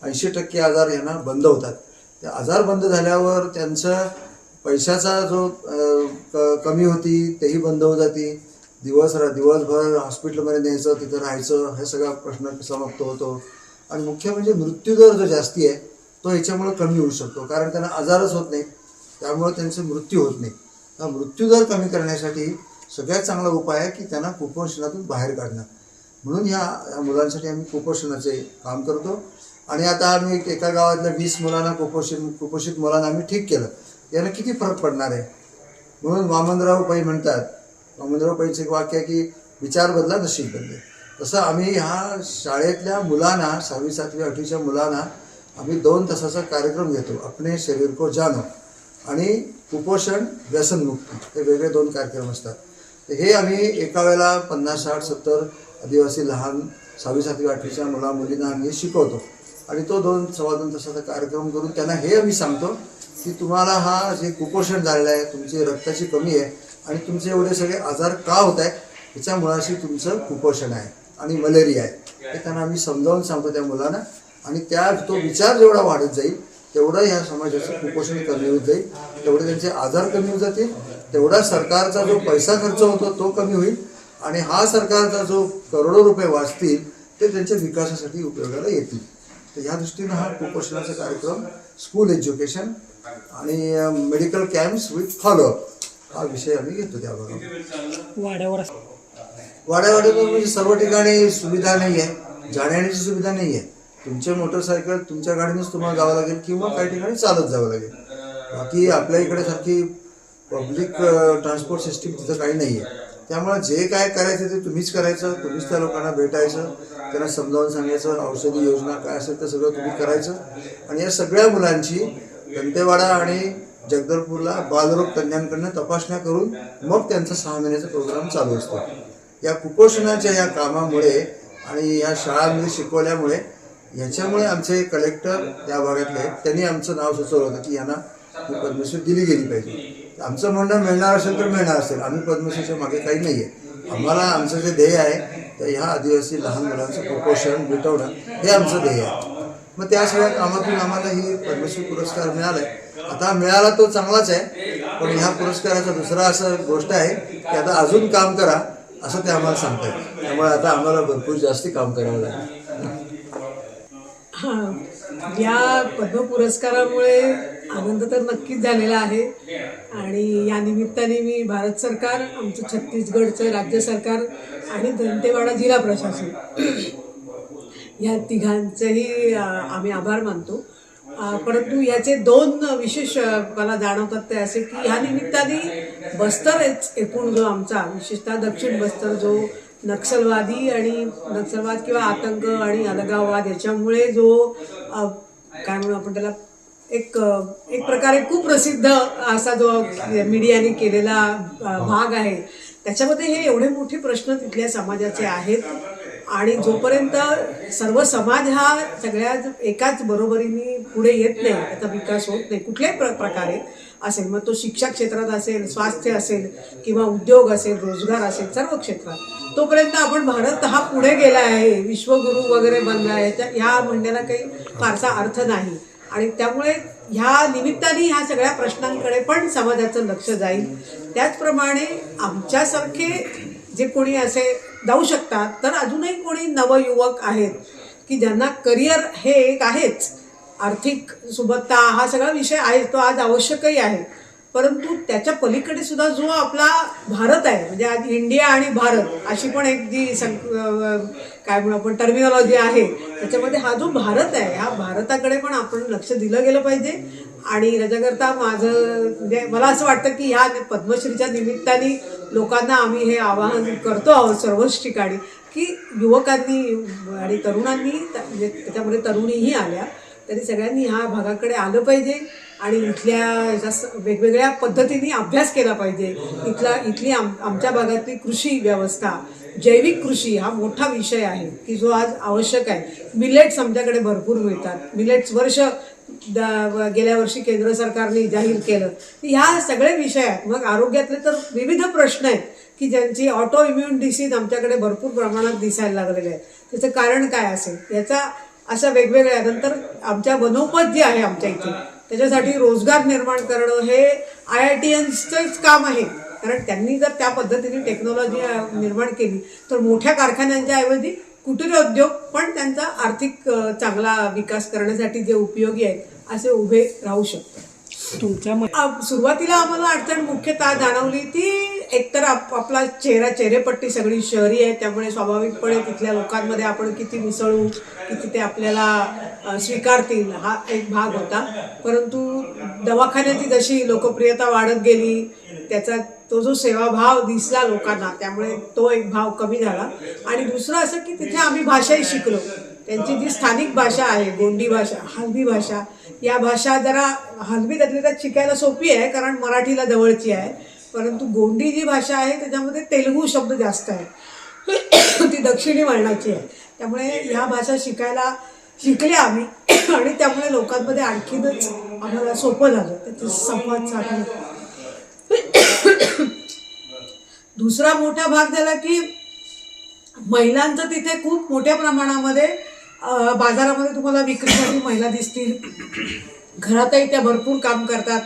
80% आजार यांना बंद होतात. ते आजार बंद झाल्यावर त्यांचं पैशाचा जो कमी होती तेही बंद होत जाते. दिवसभर हॉस्पिटलमध्ये न्यायचं, तिथं राहायचं, हा सगळा प्रश्न समाप्त होतो. आणि मुख्य म्हणजे मृत्यूदर जो जास्ती आहे तो ह्याच्यामुळे कमी होऊ शकतो, कारण त्यांना आजारच होत नाही, त्यामुळे त्यांचे मृत्यू होत नाही. हा मृत्यूदर कमी करण्यासाठी सगळ्यात चांगला उपाय आहे की त्यांना कुपोषणातून बाहेर काढणं. म्हणून ह्या मुलांसाठी आम्ही कुपोषणाचे काम करतो. आणि आता आम्ही एका गावातल्या 20 मुलांना कुपोषित मुलांना आम्ही ठीक केलं. यानं किती फरक पडणार आहे म्हणून वामनराव पै म्हणतात, वामनराव पैचं एक वाक्य आहे की विचार बदला नशीब बदले. तसं आम्ही ह्या शाळेतल्या मुलांना 6वी, 7वी, 8वीच्या मुलांना आम्ही 2 तासाचा कार्यक्रम घेतो, अपने शरीर को जानो आणि कुपोषण व्यसनमुक्ती, हे वेगळे 2 कार्यक्रम असतात. हे आम्ही एका वेळेला 50, 60, 70 आदिवासी लहान 6वी, 7वी, 8वीच्या मुलींना आम्ही शिकवतो आणि तो 2-2.25 तासाचा कार्यक्रम करून त्यांना हे आम्ही सांगतो की तुम्हाला हा जे कुपोषण झालेलं आहे, तुमची रक्ताची कमी आहे आणि तुमचे एवढे सगळे आजार का होत आहेत, ह्याच्या मुळाशी तुमचं कुपोषण आहे आणि मलेरिया आहे, हे त्यांना आम्ही समजावून सांगतो त्या मुलांना. आणि तो विचार जेवढा वाढत जाईल तेवढं ह्या समाजाचं कुपोषण कमी होत जाईल, तेवढे त्यांचे आजार कमी होत जातील, तेवढा सरकारचा जो पैसा खर्च होतो तो कमी होईल आणि हा सरकारचा जो करोडो रुपये वाचतील ते त्यांच्या विकासासाठी उपयोगाला येतील. तर ह्या दृष्टीनं हा कुपोषणाचा कार्यक्रम, स्कूल एज्युकेशन आणि मेडिकल कॅम्प्स विथ फॉलोअप हा विषय आम्ही घेतो. त्या भागात वाड्यावाड्यावर म्हणजे सर्व ठिकाणी सुविधा नाही आहे, जाण्याची सुविधा नाही आहे. तुमचे मोटरसायकल तुमच्या गाडीनेच तुम्हाला जावं लागेल किंवा काही ठिकाणी चालत जावं लागेल. बाकी आपल्या इकडे सारखी पब्लिक ट्रान्सपोर्ट सिस्टीम तिथं काही नाही आहे. त्यामुळे जे काय करायचं ते तुम्हीच करायचं, तुम्हीच त्या लोकांना भेटायचं, त्यांना समजावून सांगायचं, औषधी योजना काय असेल ते सगळं तुम्ही करायचं. आणि या सगळ्या मुलांची दंतेवाडा आणि जगदलपूरला बालरोग तज्ज्ञांकडनं तपासण्या करून मग त्यांचा 6 महिन्याचा प्रोग्राम चालू असतो. या कुपोषणाच्या या कामामुळे आणि या शाळांमध्ये शिकवल्यामुळे याच्यामुळे आमचे कलेक्टर त्या भागातले त्यांनी आमचं नाव सुचवलं होतं की यांना ही पद्मश्री दिली गेली पाहिजे. आमचं म्हणणं मिळणार असेल तर मिळणार असेल, आम्ही पद्मश्रीच्या मागे काही नाही आहे. आम्हाला आमचं जे ध्येय आहे तर ह्या आदिवासी लहान मुलांचं कुपोषण मिटवणं हे आमचं ध्येय आहे. मग त्या सगळ्या कामातून आम्हाला ही पद्मश्री पुरस्कार मिळालाय. आता मिळाला तो चांगलाच आहे, पण ह्या पुरस्काराचा दुसरा असं गोष्ट आहे की आता अजून काम करा असं ते आम्हाला सांगतात. त्यामुळे आता आम्हाला भरपूर जास्ती काम करावं लागेल. या पद्म पुरस्कारामुळे आनंद तर नक्कीच झालेला आहे आणि या निमित्ताने मी भारत सरकार, आमचं छत्तीसगडचं राज्य सरकार आणि दंतेवाडा जिल्हा प्रशासन या तिघांचेही आम्ही आभार मानतो. परंतु याचे 2 विशेष मला जाणवतात ते असे की ह्या निमित्ताने बस्तरच एकूण जो आमचा विशेषतः दक्षिण बस्तर जो नक्षलवादी आणि नक्षलवाद किंवा आतंक आणि अलगाववाद याच्यामुळे जो काय म्हणू आपण त्याला एक प्रकारे खूप प्रसिद्ध असा जो मीडियाने केलेला भाग आहे, त्याच्यामध्ये हे एवढे मोठे प्रश्न तिथल्या समाजाचे आहेत आणि जोपर्यंत सर्व समाज हा सगळ्या एकाच बरोबरीने पुढे येत नाही, त्याचा विकास होत नाही कुठल्याही प्रकारे असेल, मग तो शिक्षा क्षेत्रात असेल, स्वास्थ्य असेल किंवा उद्योग असेल, रोजगार असेल, सर्व क्षेत्रात, तोपर्यंत आपण भारत हा पुढे गेला आहे, विश्वगुरू वगैरे बनला आहे, ह्या म्हणण्याला काही फारसा अर्थ नाही. आणि त्यामुळे ह्या निमित्ताने ह्या सगळ्या प्रश्नांकडे पण समाजाचं लक्ष जाईल. त्याचप्रमाणे आमच्यासारखे जे कोणी असे जाऊ शकतात, तर अजूनही कोणी नवयुवक आहेत की ज्यांना करिअर हे एक आहेच, आर्थिक सुबत्ता हा सगळा विषय आहे, तो आज आवश्यकही आहे, परंतु त्याच्या पलीकडे सुद्धा जो आपला भारत आहे, म्हणजे आज इंडिया आणि भारत अशी पण एक जी काय म्हणू आपण टर्मिनॉलॉजी आहे, त्याच्यामध्ये हा जो भारत आहे ह्या भारताकडे पण आपण लक्ष दिलं गेलं पाहिजे. आणि त्याच्याकरता माझं म्हणजे मला असं वाटतं की ह्या पद्मश्रीच्या निमित्ताने लोकांना आम्ही हे आवाहन करतो आहोत सर्वच ठिकाणी की युवकांनी आणि तरुणांनी, म्हणजे त्याच्यामध्ये तरुणीही आल्या, तरी सगळ्यांनी ह्या भागाकडे आलं पाहिजे आणि इथल्या वेगवेगळ्या पद्धतीने अभ्यास केला पाहिजे. इथली आमच्या भागातली कृषी व्यवस्था, जैविक कृषी हा मोठा विषय आहे की जो आज आवश्यक आहे. मिलेट्स आमच्याकडे भरपूर मिळतात, मिलेट्स वर्ष गेल्या वर्षी केंद्र सरकारने जाहीर केलं. ह्या सगळे विषय आहेत. मग आरोग्यातले तर विविध प्रश्न आहेत की ज्यांची ऑटो इम्युन डिसीज आमच्याकडे भरपूर प्रमाणात दिसायला लागलेले आहेत. त्याचं कारण काय असेल याचा अशा वेगवेगळ्या, नंतर आमच्या वनोपज जे आहे आमच्या इथे त्याच्यासाठी रोजगार निर्माण करणं हे IITiansचंच काम आहे, कारण त्यांनी जर त्या पद्धतीने टेक्नॉलॉजी निर्माण केली तर मोठ्या कारखान्यांच्या ऐवजी कुटीर उद्योग पण त्यांचा आर्थिक चांगला विकास करण्यासाठी जे उपयोगी आहेत असे उभे राहू शकतात. सुरुवातीला आम्हाला अडचण मुख्यतः जाणवली ती एकतर आपला चेहरेपट्टी सगळी शहरी आहे, त्यामुळे स्वाभाविकपणे तिथल्या लोकांमध्ये आपण किती मिसळू, किती ते आपल्याला स्वीकारतील हा एक भाग होता. परंतु दवाखान्याची जशी लोकप्रियता वाढत गेली, त्याचा तो जो सेवाभाव दिसला लोकांना, त्यामुळे तो एक भाव कमी झाला. आणि दुसरं असं की तिथे आम्ही भाषाही शिकलो. त्यांची जी स्थानिक भाषा आहे, गोंडी भाषा, हलबी भाषा, या भाषा जरा हलबी त्यातली त्यात शिकायला सोपी आहे कारण मराठीला जवळची आहे, परंतु गोंडी जी भाषा आहे त्याच्यामध्ये तेलुगू शब्द जास्त आहे, ती दक्षिणी वळणाची आहे. त्यामुळे ह्या भाषा शिकल्या आम्ही आणि त्यामुळे लोकांमध्ये आणखीनच आम्हाला सोपं झालं त्याचे संवाद साधणं. दुसरा मोठा भाग झाला की महिलांचं तिथे खूप मोठ्या प्रमाणामध्ये बाजारामध्ये तुम्हाला विक्रीसाठी महिला दिसतील. घरातही त्या भरपूर काम करतात,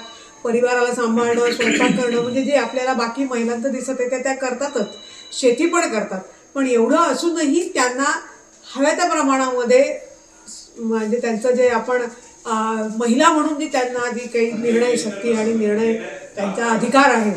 परिवाराला सांभाळणं, स्वयंपाक करणं, म्हणजे जे आपल्याला बाकी महिलांचं दिसत आहे त्या करतातच, शेती पण करतात. पण एवढं असूनही त्यांना हव्या त्या प्रमाणामध्ये, म्हणजे त्यांचं जे आपण महिला म्हणून जी त्यांना जी काही निर्णय शक्ती आणि निर्णय त्यांचा अधिकार आहे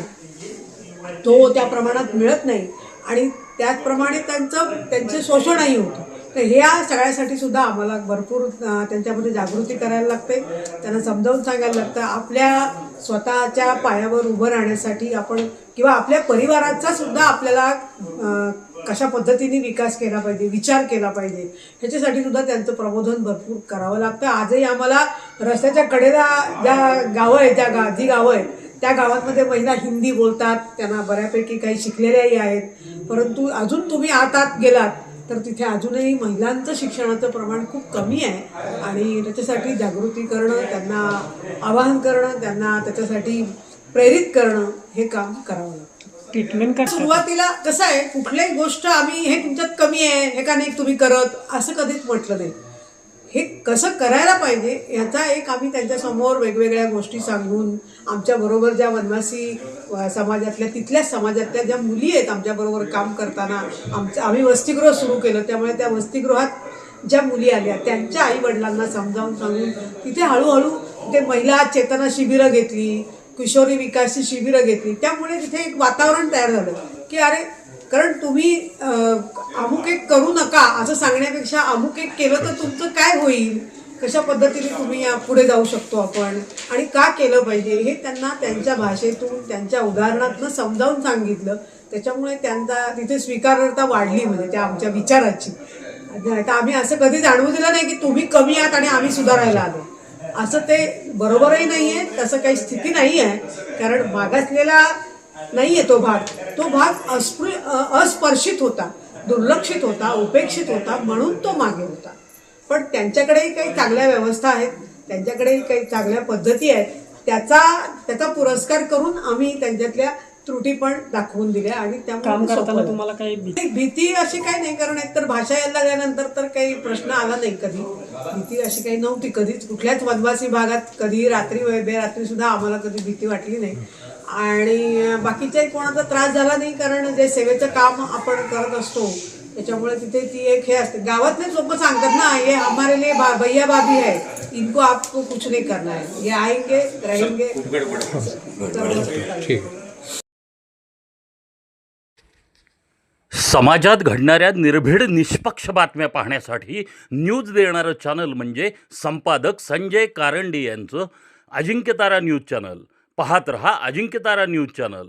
तो त्या प्रमाणात मिळत नाही आणि त्याचप्रमाणे त्यांचे शोषणही होतं. तर ह्या सगळ्यासाठी सुद्धा आम्हाला भरपूर त्यांच्यामध्ये जागृती करायला लागते, त्यांना समजावून सांगायला लागतं. आपल्या स्वतःच्या पायावर उभं राहण्यासाठी आपण किंवा आपल्या परिवाराचा सुद्धा आपल्याला कशा पद्धतीने विकास केला पाहिजे, विचार केला पाहिजे, ह्याच्यासाठी सुद्धा त्यांचं प्रबोधन भरपूर करावं लागतं. आजही आम्हाला रस्त्याच्या कडेला ज्या गावं आहेत, जी गावं आहेत त्या गावांमध्ये महिला हिंदी बोलतात, त्यांना बऱ्यापैकी काही शिकलेल्याही आहेत. परंतु अजून तुम्ही आत गेलात तर तिथे अजूनही महिलांचं शिक्षणाचं प्रमाण खूप कमी आहे आणि त्याच्यासाठी जागृती करणं, त्यांना आवाहन करणं, त्यांना त्याच्यासाठी प्रेरित करणं हे काम करावं लागतं. ट्रीटमेंट सुरुवातीला कसं आहे, कुठल्याही गोष्ट आम्ही हे तुमच्यात कमी आहे, हे का नाही तुम्ही करत, असं कधीच म्हटलं नाही. हे कसं करायला पाहिजे याचा एक आम्ही त्यांच्यासमोर वेगवेगळ्या गोष्टी सांगून, आमच्याबरोबर ज्या वनवासी समाजातल्या, तिथल्याच समाजातल्या ज्या मुली आहेत आमच्याबरोबर काम करताना, आम्ही वसतिगृह सुरू केलं, त्यामुळे त्या वसतिगृहात ज्या मुली आल्या त्यांच्या आईवडिलांना समजावून सांगून तिथे हळूहळू ते महिला चेतना शिबिरं घेतली, किशोरी विकासची शिबिरं घेतली. त्यामुळे तिथे एक वातावरण तयार झालं की अरे, कारण तुम्ही अमुक एक करू नका असं सांगण्यापेक्षा अमुक एक केलं तर तुमचं काय होईल, कशा पद्धतीने तुम्ही पुढे जाऊ शकतो आपण आणि का केलं पाहिजे हे त्यांना त्यांच्या भाषेतून, त्यांच्या उदाहरणातून समजावून सांगितलं. त्याच्यामुळे त्यांचा तिथे स्वीकार्यता वाढली, म्हणजे त्या आमच्या विचाराची. आता आम्ही असं कधी जाणवू दिलं नाही की तुम्ही कमी आहात आणि आम्ही सुधारायला आलो, असं ते बरोबरही नाही आहे. तसं काही स्थिती नाही आहे, कारण मागासलेला नाही आहे तो भाग अस्पर्शित होता, दुर्लक्षित होता, उपेक्षित होता, म्हणून तो मागे होता. पण त्यांच्याकडेही काही चांगल्या व्यवस्था आहेत, त्यांच्याकडेही काही चांगल्या पद्धती आहेत, त्याचा पुरस्कार करून आम्ही त्यांच्यातल्या त्रुटी पण दाखवून दिल्या आणि काम करताना त्यामुळे तुम्हाला काही भीती अशी काही नाही, कारण एकतर भाषा यायला लागल्यानंतर तर काही प्रश्न आला नाही. कधी भीती अशी काही नव्हती, कधीच कुठल्याच वनवासी भागात कधी रात्री बेरात्री सुद्धा आम्हाला कधी भीती वाटली नाही. आणि बाकीचाही कोणाचा त्रास झाला नाही, कारण जे सेवेचं काम आपण करत असतो त्याच्यामुळे तिथे ती एक हे असते. गावातले लोक सांगतात ना, ये हमारे लिए भैया भाभी है, इनको आपको कुछ नहीं करना है, ये आएंगे रहेंगे. ठीक. समाजात घडणाऱ्या निर्भीड निष्पक्ष बातम्या पाहण्यासाठी न्यूज देणारं चॅनल म्हणजे संपादक संजय कारंडे यांचं अजिंक्यतारा न्यूज चॅनल. पाहत रहा अजिंक्यतारा न्यूज चॅनल.